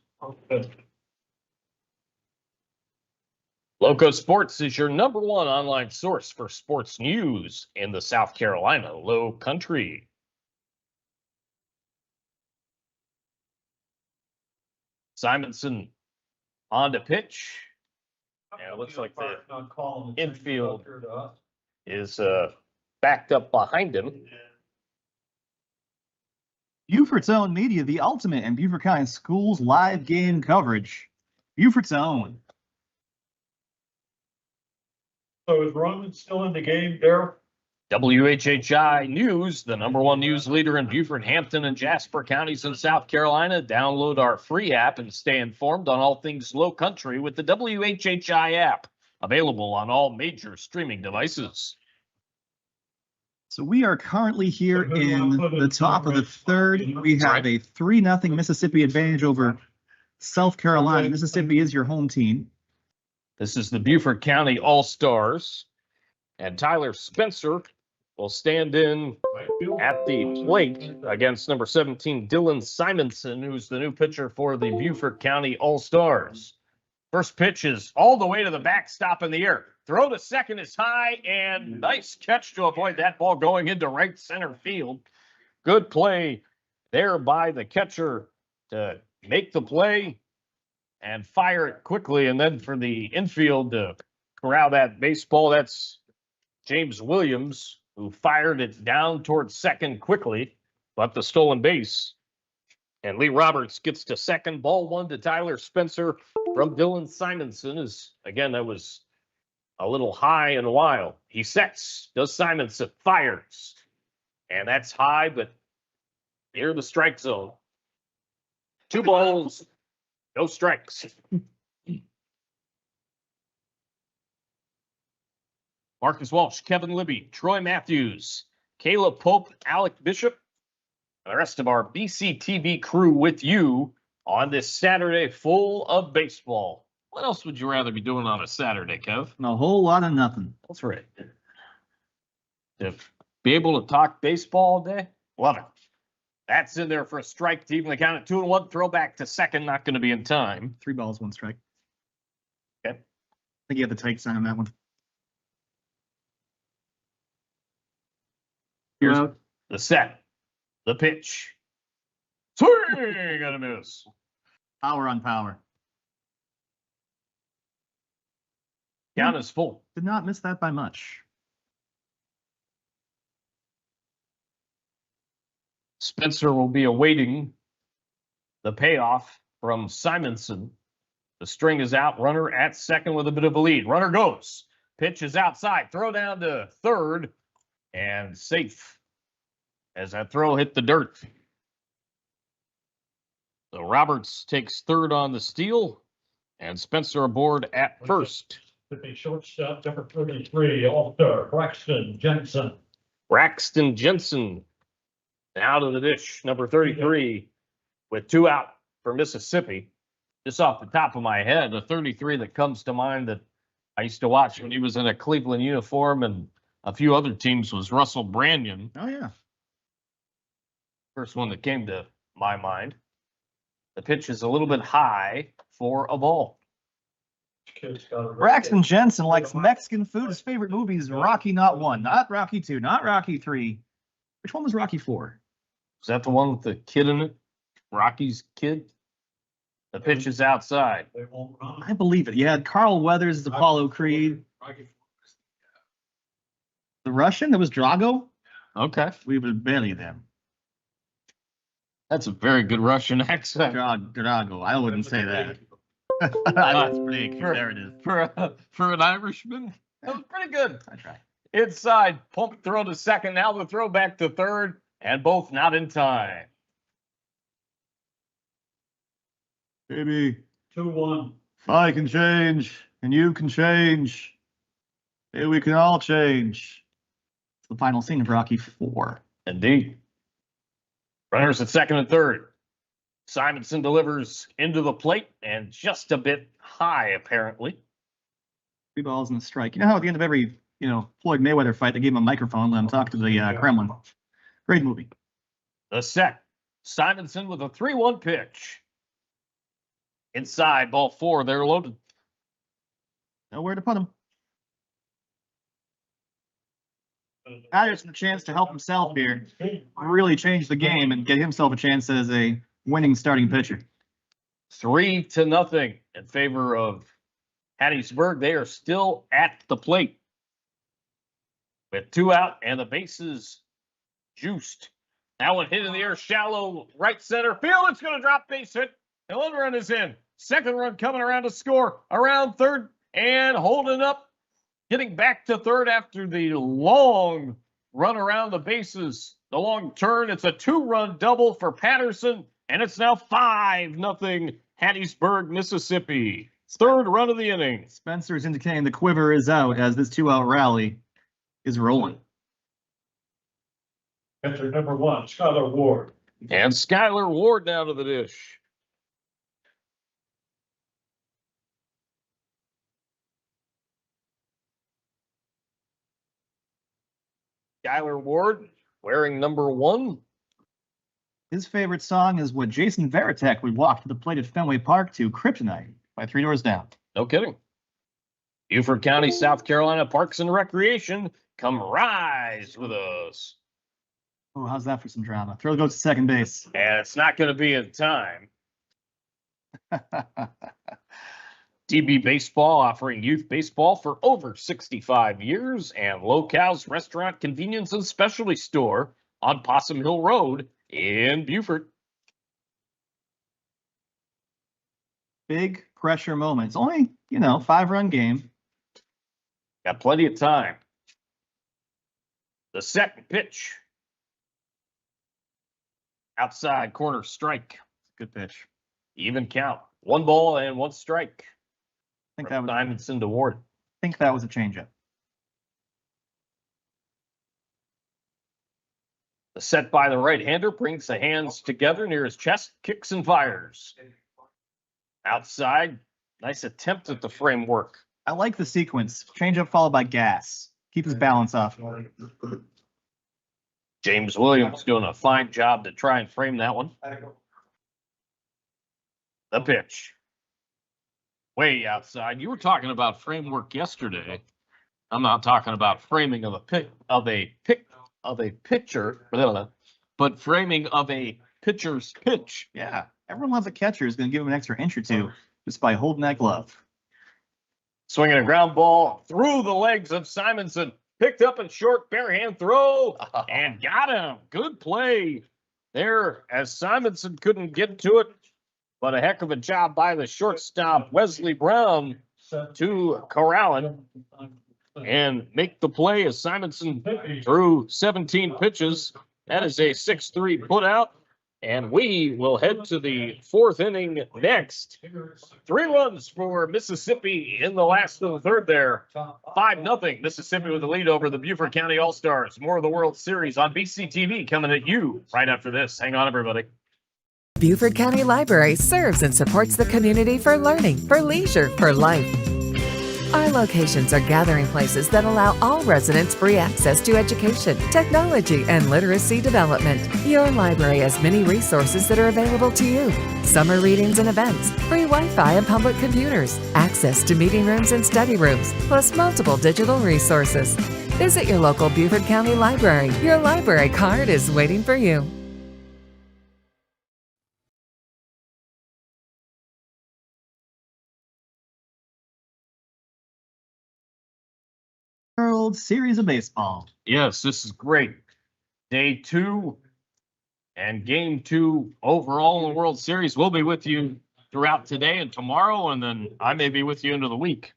Loco Sports is your number 1 online source for sports news in the South Carolina Low Country. Simonson on to pitch. Yeah, it looks like the infield is backed up behind him. Beaufort's Own Media, the ultimate in Beaufort County Schools live game coverage. Beaufort's Own. So is Roman still in the game, Daryl? WHHI News, the #1 news leader in Beaufort, Hampton, and Jasper counties in South Carolina. Download our free app and stay informed on all things low country with the WHHI app. Available on all major streaming devices. So we are currently here in the top of the third. We have a 3-0 Mississippi advantage over South Carolina. Mississippi is your home team. This is the Beaufort County All-Stars. And Tyler Spencer will stand in at the plate against number 17, Dylan Simonson, who's the new pitcher for the Beaufort County All-Stars. First pitch is all the way to the backstop in the air. Throw to second is high, and nice catch to avoid that ball going into right center field. Good play there by the catcher to make the play and fire it quickly. And then for the infield to corral that baseball, that's James Williams, who fired it down towards second quickly, but the stolen base. And Lee Roberts gets to second. Ball 1 to Tyler Spencer from Dylan Simonson. Again, that was a little high and wild. He sets, does Simonson, fires. And that's high, but near the strike zone. 2 balls, no strikes. Marcus Walsh, Kevin Libby, Troy Matthews, Caleb Pope, Alec Bishop, and the rest of our BCTV crew with you on this Saturday full of baseball. What else would you rather be doing on a Saturday, Kev? A whole lot of nothing. That's right. To be able to talk baseball all day, love it. That's in there for a strike to even the count at 2-1. Throw back to second, not going to be in time. 3 balls, 1 strike. Okay. I think you have the tight sign on that one. Here's the set, the pitch. Swing and a miss. Power on power. Count is full. Did not miss that by much. Spencer will be awaiting the payoff from Simonson. The string is out. Runner at second with a bit of a lead. Runner goes. Pitch is outside. Throw down to third. And safe as that throw hit the dirt. So Roberts takes third on the steal. And Spencer aboard at first. To be shortstop, number 33, All-Star, Braxton Jensen. Braxton Jensen out of the dish, number 33, with 2 out for Mississippi. Just off the top of my head, the 33 that comes to mind that I used to watch when he was in a Cleveland uniform and a few other teams was Russell Branyan. Oh, yeah. First one that came to my mind. The pitch is a little bit high for a ball. Braxton Jensen likes Mexican food. His favorite movie is Rocky Not 1, not Rocky 2, not Rocky 3. Which one was Rocky 4? Is that the one with the kid in it? Rocky's kid? The pitch is outside. I believe it. You had Carl Weathers as Apollo Creed. The Russian, that was Drago? Okay. We would bury them. That's a very good Russian accent. Drago. I wouldn't say that. That's pretty comparative. For an Irishman? That was pretty good. I try. Inside, pump throw to second. Now the throw back to third, and both not in time. Baby. 2-1. I can change, and you can change. Maybe we can all change. It's the final scene of Rocky 4. Indeed. Runners at second and third. Simonson delivers into the plate and just a bit high, apparently. 3 balls and a strike. You know how at the end of every, Floyd Mayweather fight, they gave him a microphone, let him talk to the Kremlin. Great movie. The set. Simonson with a 3-1 pitch. Inside, ball 4. They're loaded. Nowhere to put him. Patterson a chance to help himself here, really change the game and get himself a chance as a winning starting pitcher. 3-0 in favor of Hattiesburg. They are still at the plate with 2 out and the bases juiced. That one hit in the air, shallow right center field. It's going to drop, base hit. And one run is in. Second run coming around to score. Around third and holding up. Getting back to third after the long run around the bases. The long turn. It's a 2-run double for Patterson. And it's now 5-0 Hattiesburg, Mississippi. Third run of the inning. Spencer's indicating the quiver is out as this 2-out rally is rolling. Pitcher number 1, Skylar Ward. And Skylar Ward now to the dish. Skylar Ward wearing number 1. His favorite song is what Jason Varitek would walk to the plate at Fenway Park to, Kryptonite, by Three Doors Down. No kidding. Beaufort County, South Carolina Parks and Recreation, come rise with us. Oh, how's that for some drama? Throw goes to second base. And it's not going to be in time. DB Baseball offering youth baseball for over 65 years, and Local's Restaurant, Convenience, and Specialty Store on Possum Hill Road in Beaufort. Big pressure moment. It's only, 5-run game. Got plenty of time. The second pitch. Outside corner strike. Good pitch. Even count. 1 ball and 1 strike. I think that was Simonson to Ward. a changeup. The set by the right-hander brings the hands together near his chest, kicks and fires. Outside, nice attempt at the framework. I like the sequence. Changeup followed by gas. Keep his balance off. James Williams doing a fine job to try and frame that one. The pitch. Way outside. You were talking about framework yesterday. I'm not talking about framing of a pitcher, but framing of a pitcher's pitch. Yeah. Everyone loves a catcher who's going to give him an extra inch or two just by holding that glove. Swinging a ground ball through the legs of Simonson. Picked up in short, bare hand throw, and got him. Good play there as Simonson couldn't get to it. But a heck of a job by the shortstop, Wesley Brown, to corral it and make the play as Simonson threw 17 pitches. That is a 6-3 putout. And we will head to the 4th inning next. 3 runs for Mississippi in the last of the third there. 5-0 Mississippi with the lead over the Beaufort County All-Stars. More of the World Series on BCTV coming at you right after this. Hang on, everybody. Beaufort County Library serves and supports the community for learning, for leisure, for life. Our locations are gathering places that allow all residents free access to education, technology, and literacy development. Your library has many resources that are available to you. Summer readings and events, free Wi-Fi and public computers, access to meeting rooms and study rooms, plus multiple digital resources. Visit your local Beaufort County Library. Your library card is waiting for you. World Series of Baseball. Yes, this is great. Day 2 and game 2 overall in the World Series. We'll be with you throughout today and tomorrow, and then I may be with you into the week.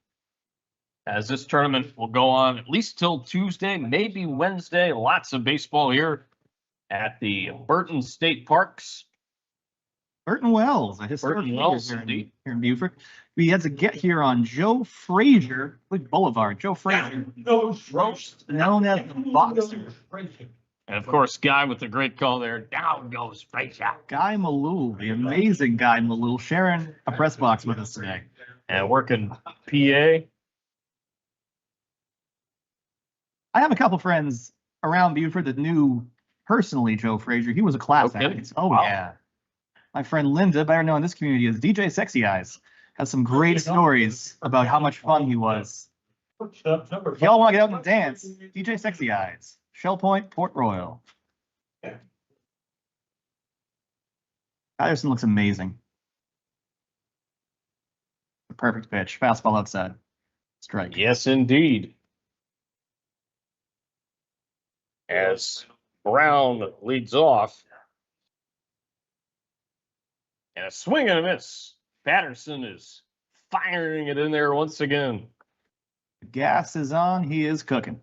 As this tournament will go on at least till Tuesday, maybe Wednesday. Lots of baseball here at the Burton State Parks. Burton Wells, a historic Burton figure Wells, here indeed. in Beaufort. We had to get here on Joe Frazier Boulevard. Joe Frazier, known as the Boxer. And of course, Guy with the great call there. Down goes Frazier. Guy Malul, the amazing Guy Malul, sharing a press box with us today. And working PA. I have a couple friends around Beaufort that knew personally Joe Frazier. He was a class Okay. act. Oh, Wow. yeah. My friend Linda, better known in this community as DJ Sexy Eyes, has some great stories about how much fun he was. If y'all want to get out and dance, DJ Sexy Eyes, Shell Point, Port Royal. Patterson looks amazing. The perfect pitch. Fastball outside. Strike. Yes, indeed. As Brown leads off. And a swing and a miss. Patterson is firing it in there once again. The gas is on. He is cooking.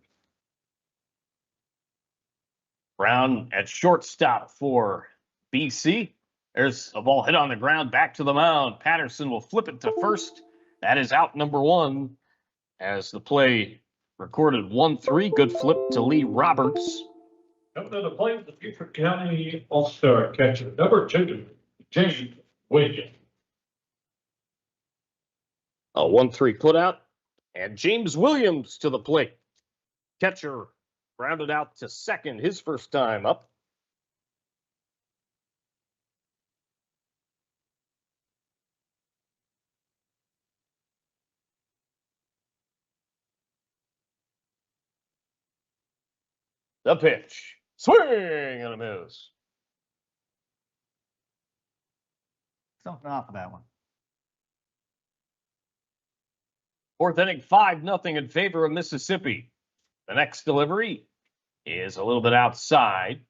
Brown at shortstop for BC. There's a ball hit on the ground, back to the mound. Patterson will flip it to first. That is out number one as the play recorded 1-3. Good flip to Lee Roberts. Coming to the plate, the Beaufort County All-Star catcher, number 2, James Williams. A 1-3 putout. And James Williams to the plate. Catcher grounded out to second, his first time up. The pitch. Swing and a miss. Something off of that one. Fourth inning, 5-0 in favor of Mississippi. The next delivery is a little bit outside.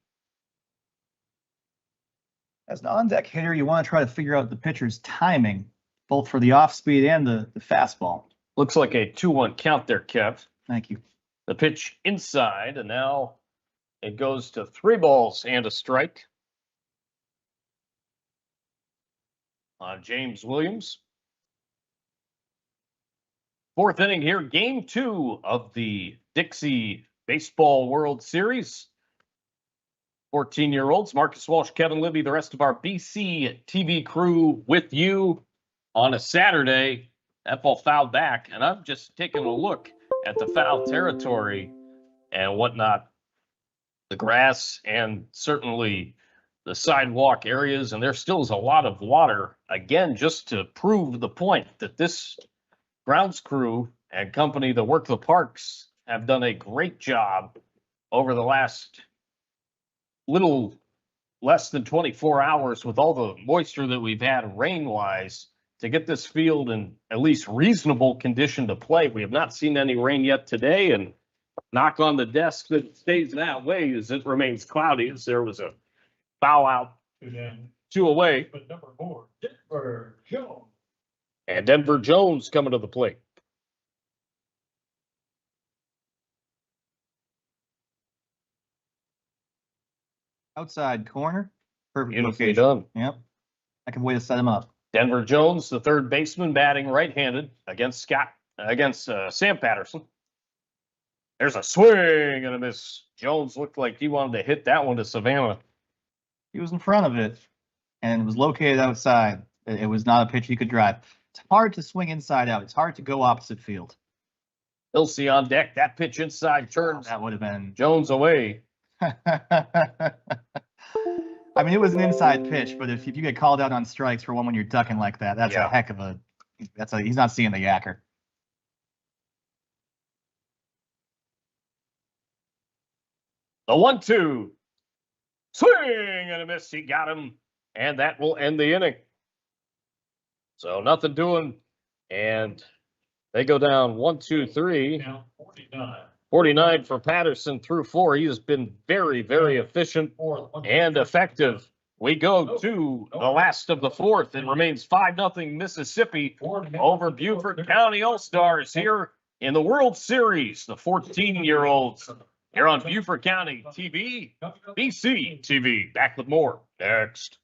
As an on-deck hitter, you want to try to figure out the pitcher's timing, both for the off-speed and the fastball. Looks like a 2-1 count there, Kev. Thank you. The pitch inside, and now it goes to 3 balls and a strike on James Williams. Fourth inning here, game 2 of the Dixie Baseball World Series. 14-year-olds, Marcus Walsh, Kevin Libby, the rest of our BCTV crew with you on a Saturday. That ball fouled back, and I'm just taking a look at the foul territory and whatnot. The grass and certainly the sidewalk areas, and there still is a lot of water. Again, just to prove the point that this grounds crew and company that work the parks have done a great job over the last little less than 24 hours with all the moisture that we've had rain-wise to get this field in at least reasonable condition to play. We have not seen any rain yet today, and knock on the desk that it stays that way as it remains cloudy, as there was a foul out 2 away. But number 4, Denver Jones. And Denver Jones coming to the plate. Outside corner. Perfect Beautifully location. done. Yep. I can wait to set him up. Denver Jones, the third baseman, batting right-handed against Sam Patterson. There's a swing and a miss. Jones looked like he wanted to hit that one to Savannah. He was in front of it, and it was located outside. It was not a pitch he could drive. It's hard to swing inside out. It's hard to go opposite field. Ilse on deck. That pitch inside turns That would have been. Jones away. I mean, it was an inside pitch, but if you get called out on strikes for one when you're ducking like that, that's a heck of a. He's not seeing the yacker. The 1-2. Swing and a miss. He got him, and that will end the inning. So nothing doing, and they go down 1, 2, 3. Now 49. 49 for Patterson through 4. He has been very, very efficient and effective. We go to the last of the fourth. It remains 5-0 Mississippi over Beaufort County All-Stars here in the World Series. The 14-year-olds here on Beaufort County TV, BCTV. Back with more next.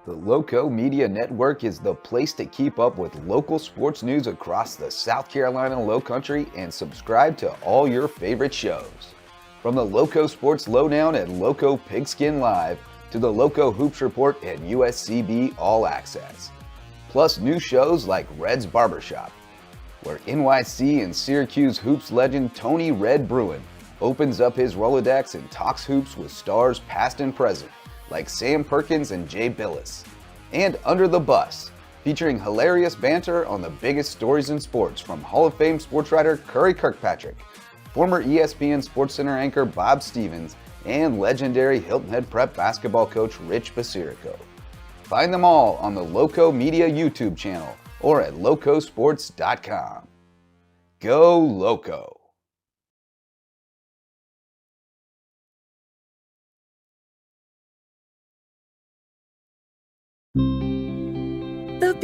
The Loco Media Network is the place to keep up with local sports news across the South Carolina Lowcountry and subscribe to all your favorite shows. From the Loco Sports Lowdown at Loco Pigskin Live to the Loco Hoops Report at USCB All Access. Plus new shows like Red's Barbershop, where NYC and Syracuse hoops legend Tony Red Bruin opens up his Rolodex and talks hoops with stars past and present, like Sam Perkins and Jay Billis. And Under the Bus, featuring hilarious banter on the biggest stories in sports from Hall of Fame sports writer Curry Kirkpatrick, former ESPN SportsCenter anchor Bob Stevens, and legendary Hilton Head Prep basketball coach Rich Basirico. Find them all on the Loco Media YouTube channel or at locosports.com. Go Loco!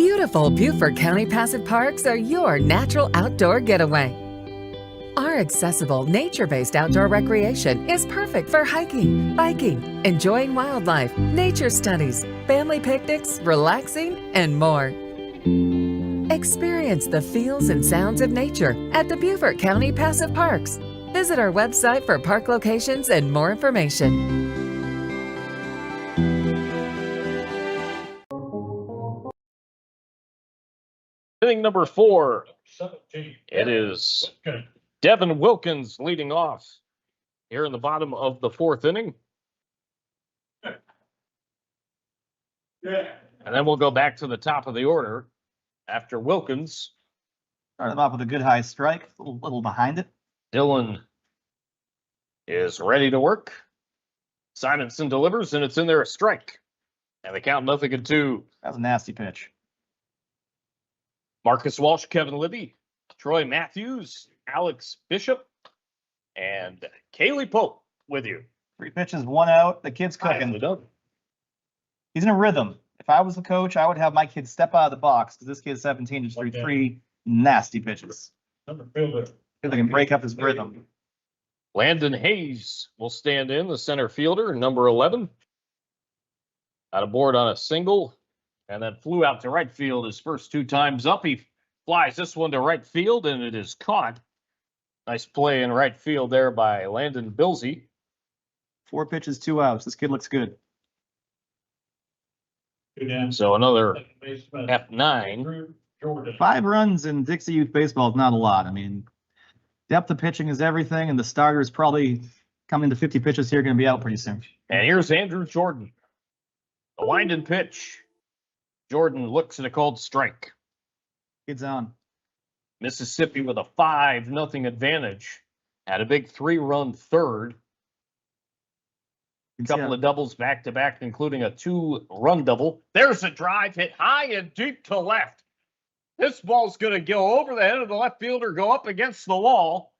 Beautiful Beaufort County Passive Parks are your natural outdoor getaway. Our accessible, nature-based outdoor recreation is perfect for hiking, biking, enjoying wildlife, nature studies, family picnics, relaxing, and more. Experience the feels and sounds of nature at the Beaufort County Passive Parks. Visit our website for park locations and more information. Inning number 4. 17. It is Okay. Devin Wilkins leading off here in the bottom of the 4th inning. Yeah. And then we'll go back to the top of the order after Wilkins. Start them off with a good high strike, a little behind it. Dylan is ready to work. Simonson delivers, and it's in there, a strike. And they count 0-2. That was a nasty pitch. Marcus Walsh, Kevin Libby, Troy Matthews, Alex Bishop, and Kaylee Pope with you. 3 pitches, 1 out. The kid's cooking. Nicely done. He's in a rhythm. If I was the coach, I would have my kid step out of the box because this kid's 17 just threw 3 nasty pitches. Number fielder. If they can break up his rhythm. Landon Hayes will stand in, the center fielder, number 11. Out of board on a single, and then flew out to right field his first 2 times up. He flies this one to right field, and it is caught. Nice play in right field there by Landon Bilsey. 4 pitches, 2 outs. This kid looks good. So another F9. 5 runs in Dixie Youth Baseball is not a lot. I mean, depth of pitching is everything, and the starters probably coming to 50 pitches here going to be out pretty soon. And here's Andrew Jordan. A wind and pitch. Jordan looks at a cold strike. Kid's on. Mississippi with a 5-0 advantage. Had a big 3-run third. A couple of doubles back to back, including a 2-run double. There's a drive hit high and deep to left. This ball's going to go over the head of the left fielder, go up against the wall,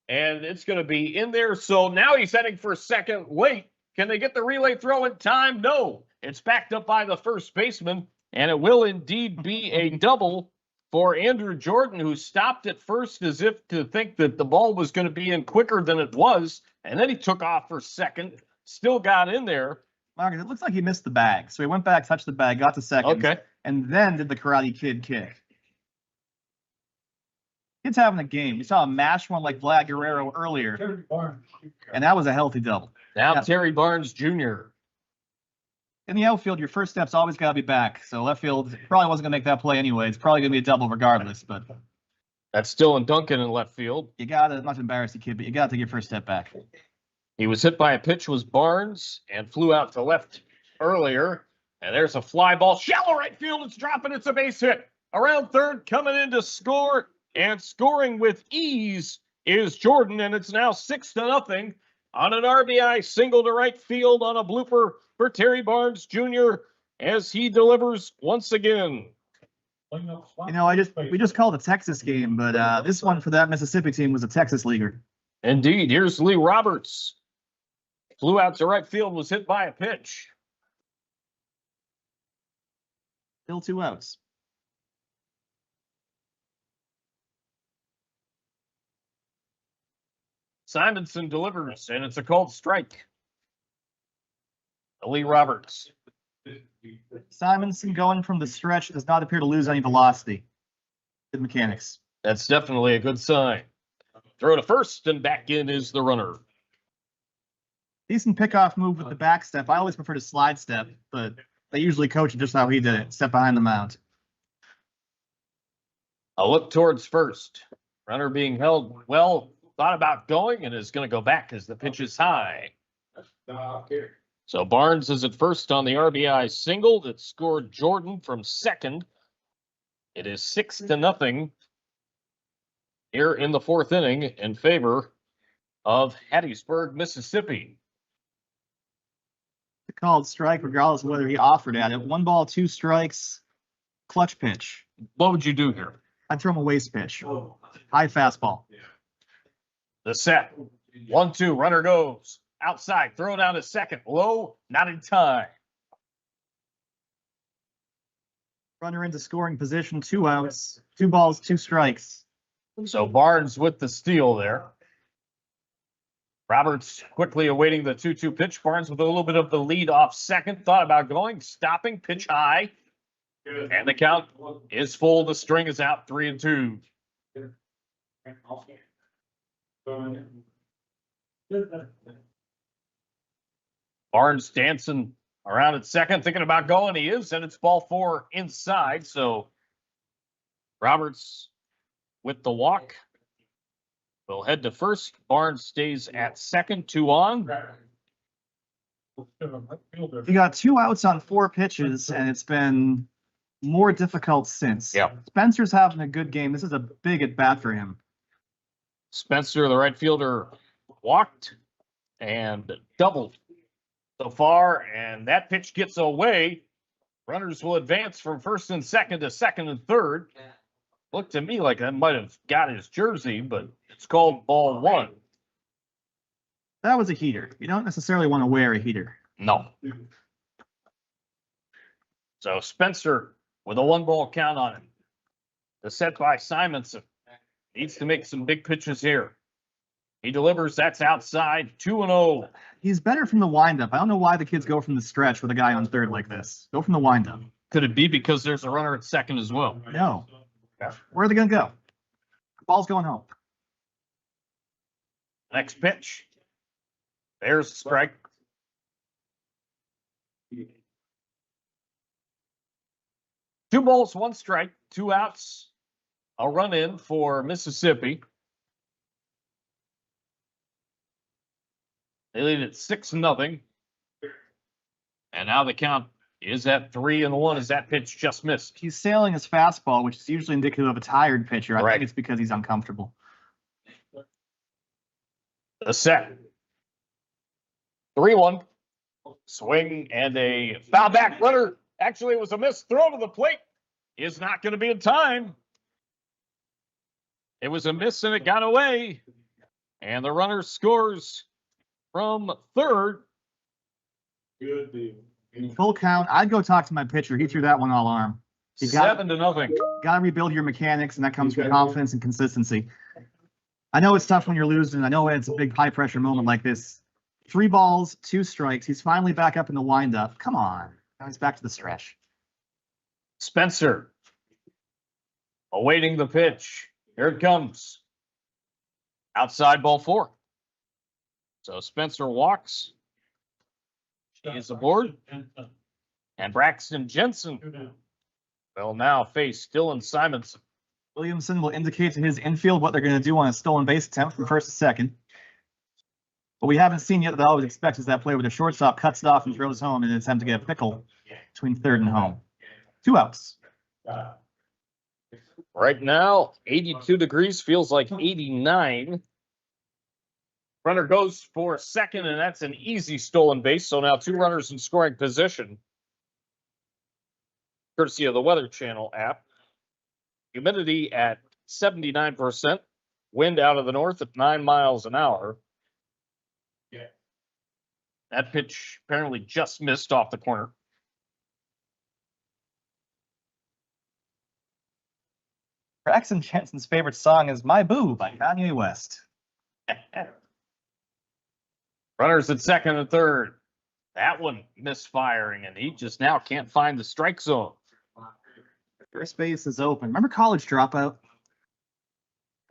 and it's going to be in there. So now he's heading for second late. Can they get the relay throw in time? No. It's backed up by the first baseman, and it will indeed be a double for Andrew Jordan, who stopped at first as if to think that the ball was going to be in quicker than it was, and then he took off for second, still got in there. Marcus, it looks like he missed the bag. So he went back, touched the bag, got to second, and then did the Karate Kid kick. Kid's having a game. We saw him mash one like Vlad Guerrero earlier, and that was a healthy double. Now Terry Barnes Jr. In the outfield, your first step's always got to be back. So left field probably wasn't going to make that play anyway. It's probably going to be a double regardless. But that's Dylan Duncan in left field. You got to, not to embarrass the kid, but you got to take your first step back. He was hit by a pitch, was Barnes, and flew out to left earlier. And there's a fly ball. Shallow right field. It's dropping. It's a base hit. Around third, coming in to score. And scoring with ease is Jordan. And it's now 6-0 on an RBI single to right field on a blooper for Terry Barnes Jr. as he delivers once again. You know, we just called a Texas game, but this one for that Mississippi team was a Texas leaguer. Indeed. Here's Lee Roberts. Flew out to right field, was hit by a pitch. Still 2 outs. Simonson delivers, and it's a called strike. Lee Roberts. Simonson going from the stretch does not appear to lose any velocity. Good mechanics. That's definitely a good sign. Throw to first, and back in is the runner. Decent pickoff move with the back step. I always prefer to slide step, but they usually coach it just how he did it. Step behind the mound. A look towards first. Runner being held well. Thought about going and is going to go back as the pitch is high. So Barnes is at first on the RBI single that scored Jordan from second. It is 6-0 here in the 4th inning in favor of Hattiesburg, Mississippi. The called strike, regardless of whether he offered at it. 1 ball, 2 strikes, clutch pitch. What would you do here? I'd throw him a waste pitch. High fastball. The set. 1-2. Runner goes. Outside. Throw down to second. Low. Not in time. Runner into scoring position, 2 outs, 2 balls, 2 strikes. So Barnes with the steal there. Roberts quickly awaiting the 2-2 pitch. Barnes with a little bit of the lead off second. Thought about going, stopping, pitch high. And the count is full. The string is out, 3-2. Barnes dancing around at second, thinking about going. He is, and it's ball 4 inside. So Roberts with the walk will head to first. Barnes stays at second, 2 on. You got 2 outs on 4 pitches, and it's been more difficult since. Yeah. Spencer's having a good game. This is a big at bat for him. Spencer, the right fielder, walked and doubled so far, and that pitch gets away. Runners will advance from first and second to second and third. Looked to me like that might have got his jersey, but it's called ball 1. That was a heater. You don't necessarily want to wear a heater. No. So Spencer with a 1-ball count on him. The set by Simonson. Needs to make some big pitches here. He delivers. That's outside. 2-0. He's better from the windup. I don't know why the kids go from the stretch with a guy on third like this. Go from the windup. Could it be because there's a runner at second as well? No. Where are they going to go? Ball's going home. Next pitch. There's the strike. 2 balls, 1 strike, 2 outs. A run in for Mississippi. They lead at 6-0. And now the count is at 3-1 as that pitch just missed. He's sailing his fastball, which is usually indicative of a tired pitcher. I Right. think it's because he's uncomfortable. The set. 3-1. Swing and a foul back runner. Actually, it was a missed throw to the plate. Is not going to be in time. It was a miss and it got away. And the runner scores from third. Good deal. Full count. I'd go talk to my pitcher. He threw that one all arm. You got 7-0. to rebuild your mechanics, and that comes from confidence and consistency. I know it's tough when you're losing. I know it's a big high-pressure moment like this. 3 balls, 2 strikes. He's finally back up in the windup. Come on. Now he's back to the stretch. Spencer awaiting the pitch. Here it comes. Outside ball 4. So Spencer walks. He is aboard. And Braxton Jensen will now face Dylan Simonson. Williamson will indicate to his infield what they're going to do on a stolen base attempt from first to second. What we haven't seen yet that I always expect is that play where the shortstop cuts it off and throws home in an attempt to get a pickle between third and home. 2 outs. Right now, 82 degrees, feels like 89. Runner goes for second, and that's an easy stolen base. So now 2 runners in scoring position. Courtesy of the Weather Channel app. Humidity at 79%. Wind out of the north at 9 miles an hour. Yeah. That pitch apparently just missed off the corner. Braxton Jensen's favorite song is My Boo by Kanye West. Runners at second and third. That one misfiring, and he just now can't find the strike zone. First base is open. Remember College Dropout?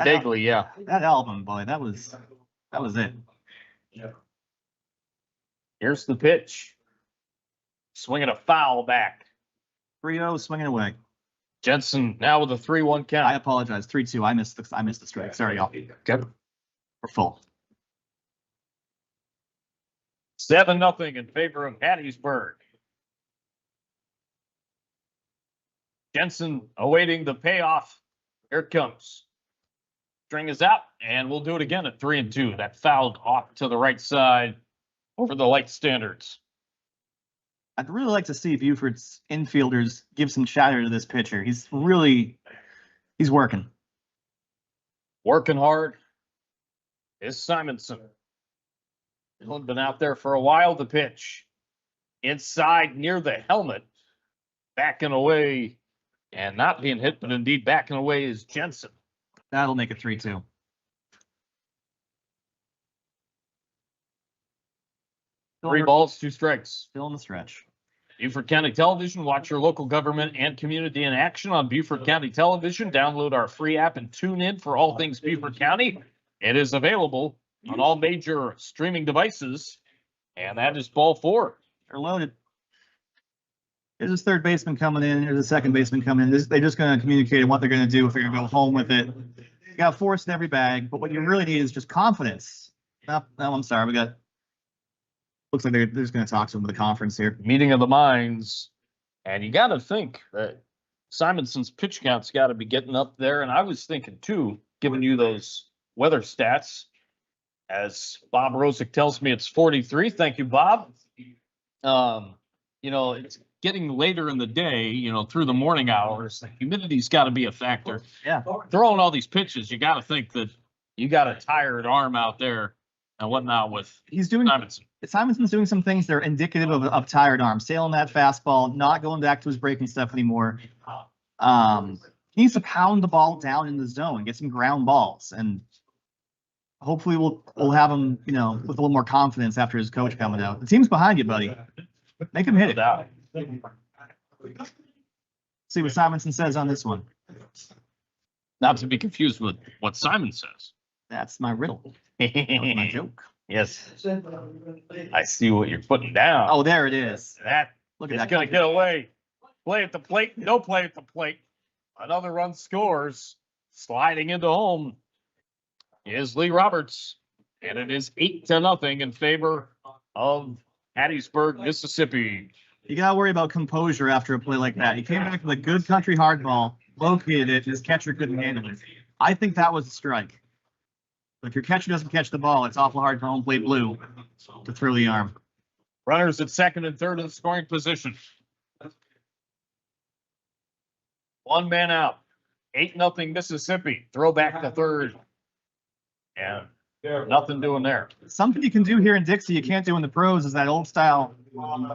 Vaguely, yeah. That album, boy, that was it. Here's the pitch. Swinging a foul back. 3-0, swinging away. Jensen now with a 3-1 I count. apologize. 3-2. I missed the strike. Sorry, y'all. Okay. We're full. 7-0 in favor of Hattiesburg. Jensen awaiting the payoff. Here it comes. String is out, and we'll do it again at 3-2. That fouled off to the right side over the light standards. I'd really like to see Beaufort's infielders give some chatter to this pitcher. He's working. Working hard is Simonson. He's been out there for a while. The pitch inside near the helmet. Backing away And not being hit, but indeed backing away is Jensen. That'll make it 3-2. Three balls, 2 strikes. Still in the stretch. Beaufort County Television. Watch your local government and community in action on Beaufort County Television. Download our free app and tune in for all things Beaufort County. It is available on all major streaming devices. And that is ball 4. They're loaded. There's this third baseman coming in. There's a second baseman coming in. They're just going to communicate what they're going to do if they're going to go home with it. You got force in every bag, but what you really need is just confidence. No, I'm sorry. Looks like they're just going to talk to him with the conference here. Meeting of the minds. And you got to think that Simonson's pitch count's got to be getting up there. And I was thinking, too, giving you those weather stats, as Bob Rosick tells me it's 43. Thank you, Bob. It's getting later in the day, through the morning hours. The humidity's got to be a factor. Yeah. Throwing all these pitches, you got to think that you got a tired arm out there and whatnot with Simonson. Simonson's doing some things that are indicative of tired arms. Sailing that fastball, not going back to his breaking stuff anymore. He needs to pound the ball down in the zone, get some ground balls, and hopefully we'll have him, with a little more confidence after his coach coming out. The team's behind you, buddy. Make him hit it. See what Simonson says on this one. Not to be confused with what Simon says. That's my riddle. That was my joke. Yes. I see what you're putting down. Oh, there it is. Look at that. It's going to get away. Play at the plate. No play at the plate. Another run scores. Sliding into home is Lee Roberts. And it is 8-0 in favor of Hattiesburg, Mississippi. You got to worry about composure after a play like that. He came back with a good country hardball, located it, and his catcher couldn't handle it. I think that was a strike. But if your catcher doesn't catch the ball, it's awful hard for home plate blue to throw the arm. Runners at second and third in scoring position. 1 man out. 8-0 Mississippi. Throw back to third. And nothing doing there. Something you can do here in Dixie you can't do in the pros is that old style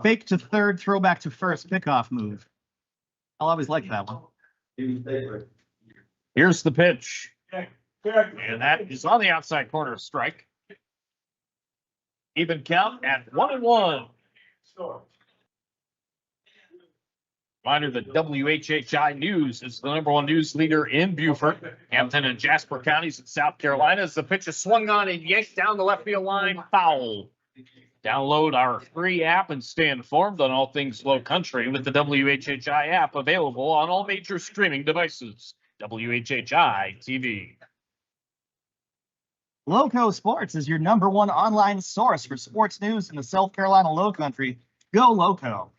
fake to third, throw back to first pickoff move. I'll always like that one. Here's the pitch. And that is on the outside corner strike. Even count at 1-1. Reminder that WHHI News is the #1 news leader in Beaufort, Hampton, and Jasper counties in South Carolina. As the pitch is swung on and yanked down the left field line, foul. Download our free app and stay informed on all things Low Country with the WHHI app, available on all major streaming devices. WHHI TV. Loco Sports is your #1 online source for sports news in the South Carolina Low Country. Go Loco.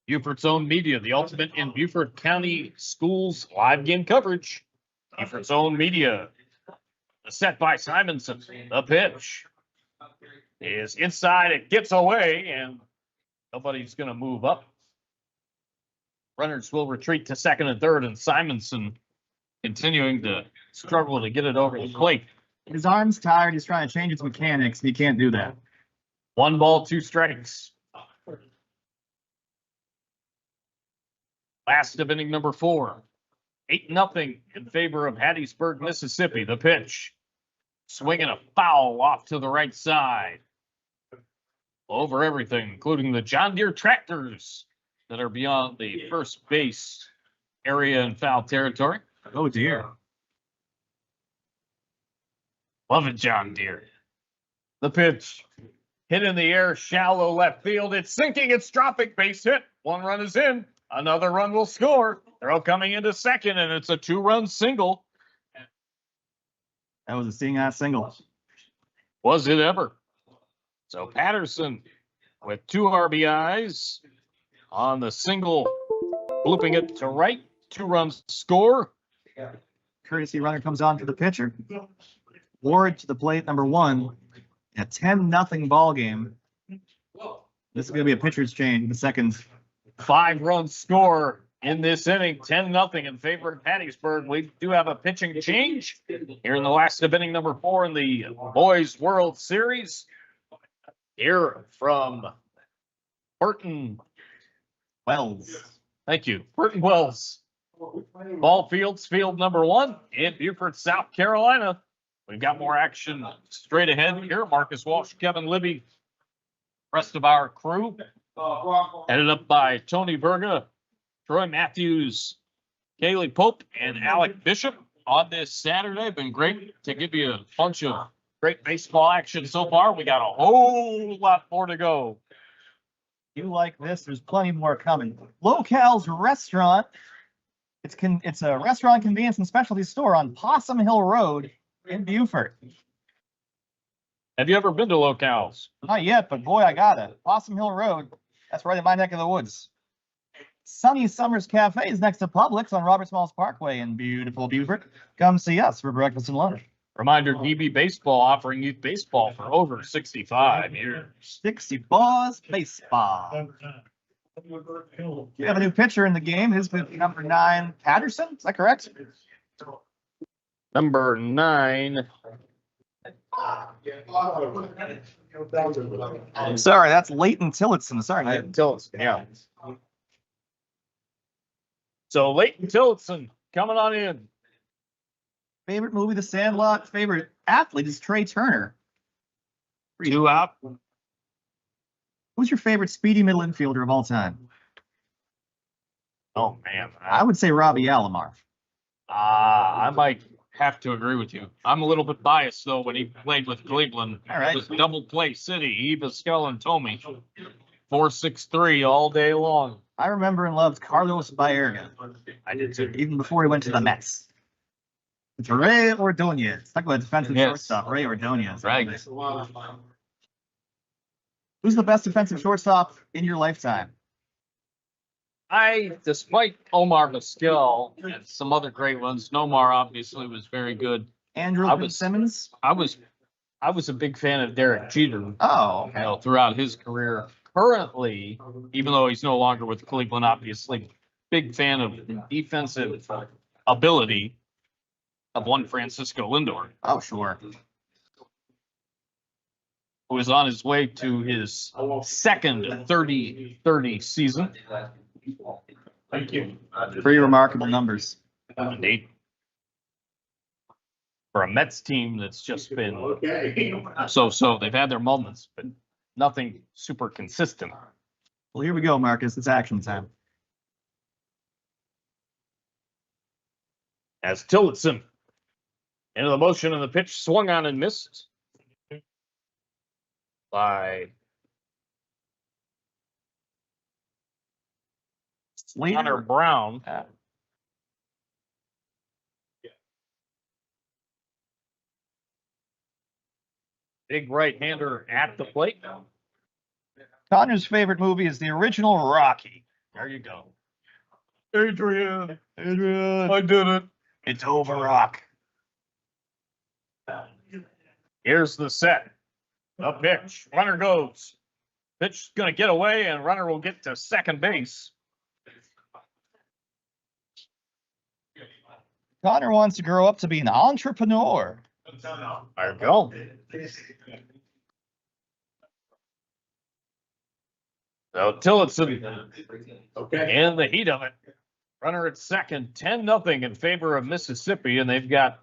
Beaufort's own media, the ultimate in Beaufort County schools live game coverage. Beaufort's own media. The set by Simonson. The pitch is inside. It gets away, and nobody's going to move up. Runners will retreat to second and third, and Simonson continuing to struggle to get it over the plate. His arm's tired. He's trying to change its mechanics, and he can't do that. 1 ball, 2 strikes. Last of inning number 4. 8-0 in favor of Hattiesburg, Mississippi. The pitch. Swinging a foul off to the right side. Over everything, including the John Deere tractors that are beyond the first base area in foul territory. Oh, dear. Love it, John Deere. The pitch. Hit in the air, shallow left field. It's sinking. It's dropping. Base hit. 1 run is in. Another run will score. Throw coming into second, and it's a 2-run single. That was a seeing eye single. Was it ever? So Patterson with 2 RBIs on the single, blooping it to right. 2 runs score. Courtesy runner comes on for the pitcher. Ward to the plate, #1. A 10-0 ball game. This is going to be a pitcher's change in the second. 5-run score in this inning, 10-0 in favor of Hattiesburg. We do have a pitching change here in the last of inning number 4 in the Boys World Series. Here from Burton Wells. Thank you. Burton Wells. Ball Fields, field number 1 in Beaufort, South Carolina. We've got more action straight ahead here. Marcus Walsh, Kevin Libby, rest of our crew, headed up by Tony Berga, Troy Matthews, Kaylee Pope, and Alec Bishop on this Saturday. Been great to give you a bunch of great baseball action so far. We got a whole lot more to go. You like this? There's plenty more coming. Local's Restaurant. It's a restaurant, convenience, and specialty store on Possum Hill Road in Beaufort. Have you ever been to Local's? Not yet, but boy, I got it. Possum Hill Road. That's right in my neck of the woods. Sunny Summers Cafe is next to Publix on Robert Smalls Parkway in beautiful Beaufort. Come see us for breakfast and lunch. Reminder, DB Baseball offering youth baseball for over 65 years. 64's baseball. We have a new pitcher in the game. His number 9, Patterson. Is that correct? Number 9. I'm sorry, that's Leighton Tillotson. Sorry, Leighton Tillotson, yeah. So Leighton Tillotson coming on in. Favorite movie, The Sandlot. Favorite athlete is Trey Turner. 2 out. Who's your favorite speedy middle infielder of all time? Oh, man. I would say Robbie Alomar. I might have to agree with you. I'm a little bit biased, though, when he played with Cleveland. All right. It was double play city, Eva, Skell, and Tomey. 4-6-3 all day long. I remember and loved Carlos Baerga. I did too. Even before he went to the Mets. It's Ray Ordonez. Talk about defensive shortstop. Ray Ordonez. Right. Who's the best defensive shortstop in your lifetime? Despite Omar Vizquel and some other great ones, Nomar obviously was very good. Andrew Simmons? I was a big fan of Derek Jeter. Oh, okay. Throughout his career. Currently, even though he's no longer with Cleveland, obviously, big fan of defensive ability of one Francisco Lindor. Oh, sure. Who is on his way to his second 30-30 season. Thank you. Pretty remarkable numbers. Indeed. For a Mets team that's just been so. They've had their moments, but nothing super consistent. Well, here we go, Marcus. It's action time. As Tillotson into the motion and the pitch swung on and missed by Connor Brown. Big right-hander at the plate. Connor's favorite movie is the original Rocky. There you go. Adrian, I did it. it's over, Rock. Here's the set. The pitch. Runner goes. Pitch going to get away, and runner will get to second base. Connor wants to grow up to be an entrepreneur. There you go. So Tillotson in the heat of it. Runner at second, 10-0 in favor of Mississippi, and they've got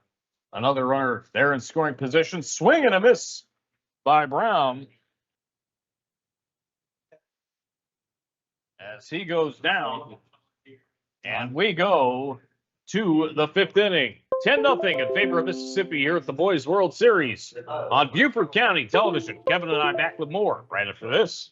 another runner there in scoring position. Swing and a miss by Brown. As he goes down, and we go to the 5th inning. 10-0 in favor of Mississippi here at the Boys World Series on Beaufort County Television. Kevin and I back with more right after this.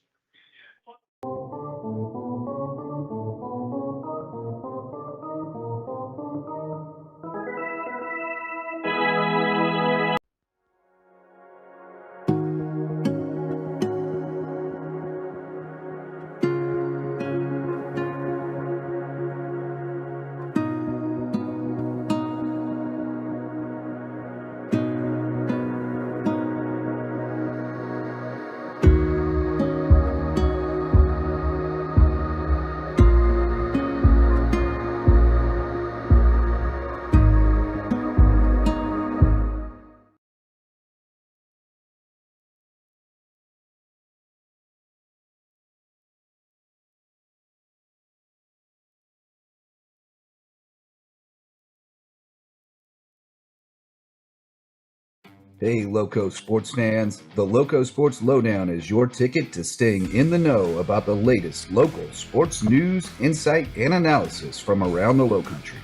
Hey, Loco sports fans. The Loco Sports Lowdown is your ticket to staying in the know about the latest local sports news, insight, and analysis from around the Lowcountry.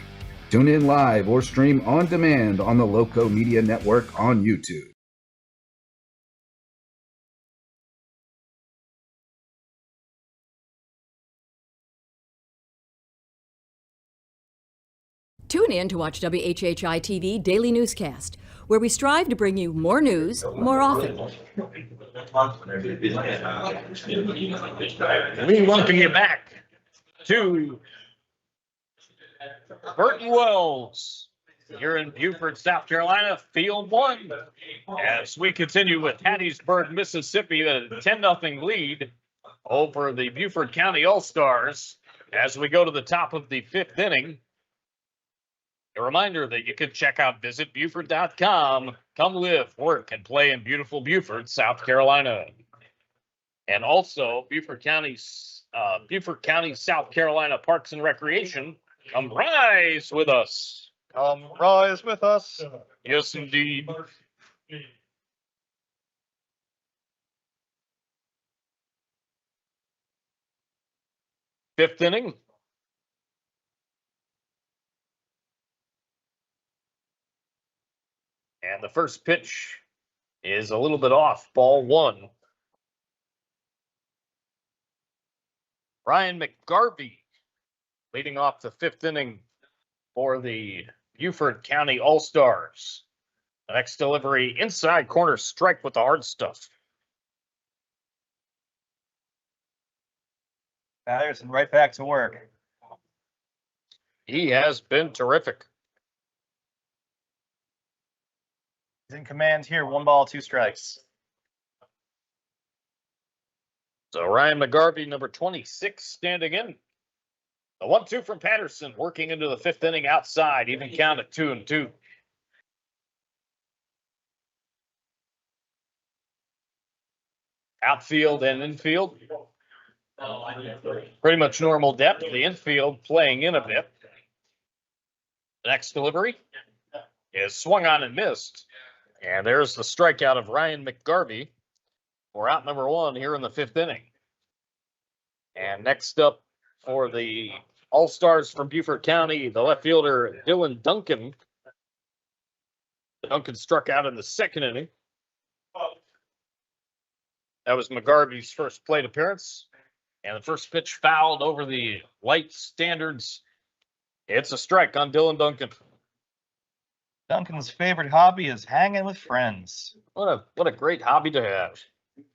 Tune in live or stream on demand on the Loco Media Network on YouTube. Tune in to watch WHHI TV Daily Newscast, where we strive to bring you more news more often. We welcome you back to Burton Wells here in Beaufort, South Carolina, Field 1. As we continue with Hattiesburg, Mississippi, a 10-0 lead over the Beaufort County All-Stars. As we go to the top of the 5th inning, a reminder that you can check out visitbeaufort.com. Come live, work, and play in beautiful Beaufort, South Carolina. And also Beaufort County, South Carolina Parks and Recreation. Come rise with us. Come rise with us. Yes, indeed. Fifth inning. And the first pitch is a little bit off, ball 1. Ryan McGarvey leading off the 5th inning for the Beaufort County All-Stars. The next delivery, inside corner strike with the hard stuff. Patterson right back to work. He has been terrific. He's in command here. 1 ball, 2 strikes. So Ryan McGarvey, number 26, standing in. The 1-2 from Patterson, working into the 5th inning outside, even count at 2-2. Outfield and infield, pretty much normal depth. The infield playing in a bit. The next delivery is swung on and missed. And there's the strikeout of Ryan McGarvey for out number 1 here in the 5th inning. And next up for the All-Stars from Beaufort County, the left fielder Dylan Duncan. Duncan struck out in the 2nd inning. That was McGarvey's first plate appearance. And the first pitch fouled over the light standards. It's a strike on Dylan Duncan. Duncan's favorite hobby is hanging with friends. What a great hobby to have.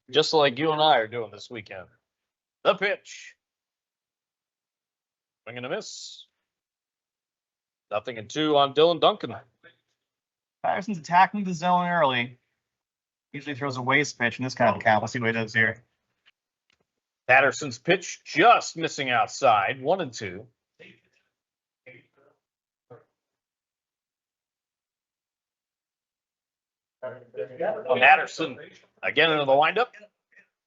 Just like you and I are doing this weekend. The pitch. Swing and a miss. 0-2 on Dylan Duncan. Patterson's attacking the zone early. Usually throws a waste pitch in this kind of account. We'll see what he does here. Patterson's pitch just missing outside. 1-2. Patterson again into the windup.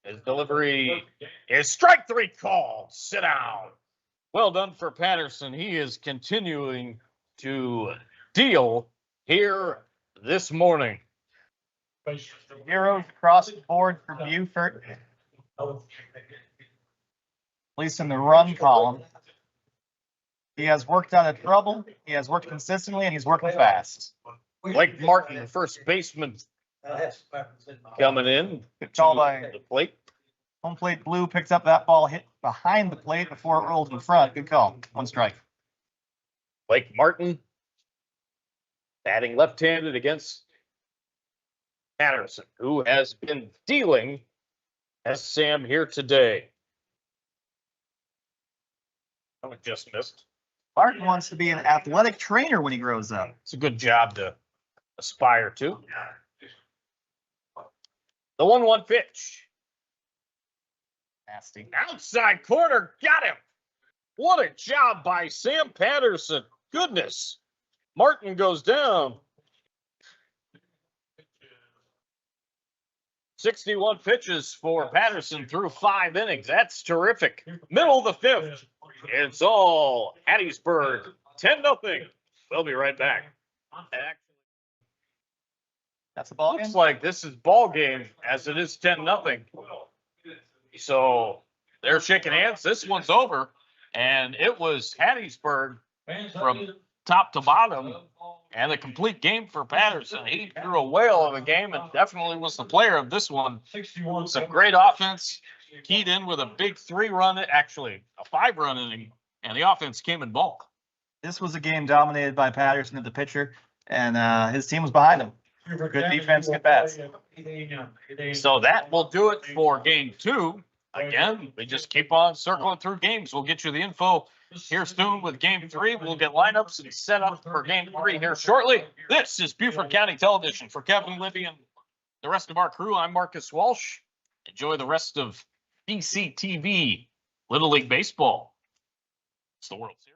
His delivery is strike 3 called. Sit down. Well done for Patterson. He is continuing to deal here this morning. Heroes across the board for Beaufort. At least in the run column. He has worked out of trouble. He has worked consistently, and he's working fast. Blake Martin, the first baseman, coming in. Good call by the plate. home plate blue. Picked up that ball, hit behind the plate before it rolled in front. Good call. 1 strike. Blake Martin batting left-handed against Patterson, who has been dealing as Sam here today. Oh, it just missed. Martin wants to be an athletic trainer when he grows up. It's a good job to aspire to. The 1-1 pitch. Nasty. Outside corner, got him. What a job by Sam Patterson. Goodness. Martin goes down. 61 pitches for Patterson through 5 innings. That's terrific. Middle of the 5th. It's all Hattiesburg. 10-0. We'll be right back. That's the ball game? Looks like this is ball game as it is 10-0. So they're shaking hands. This one's over. And it was Hattiesburg from top to bottom and a complete game for Patterson. He threw a whale of a game and definitely was the player of this one. Some great offense, keyed in with a big 3-run, actually a 5-run inning, and the offense came in bulk. This was a game dominated by Patterson at the pitcher, and his team was behind him. Good defense, good bats. So that will do it for game 2. Again, we just keep on circling through games. We'll get you the info here soon with game 3. We'll get lineups and set up for game 3 here shortly. This is Beaufort County Television. For Kevin Libby and the rest of our crew, I'm Marcus Walsh. Enjoy the rest of BCTV Little League Baseball. It's the World Series.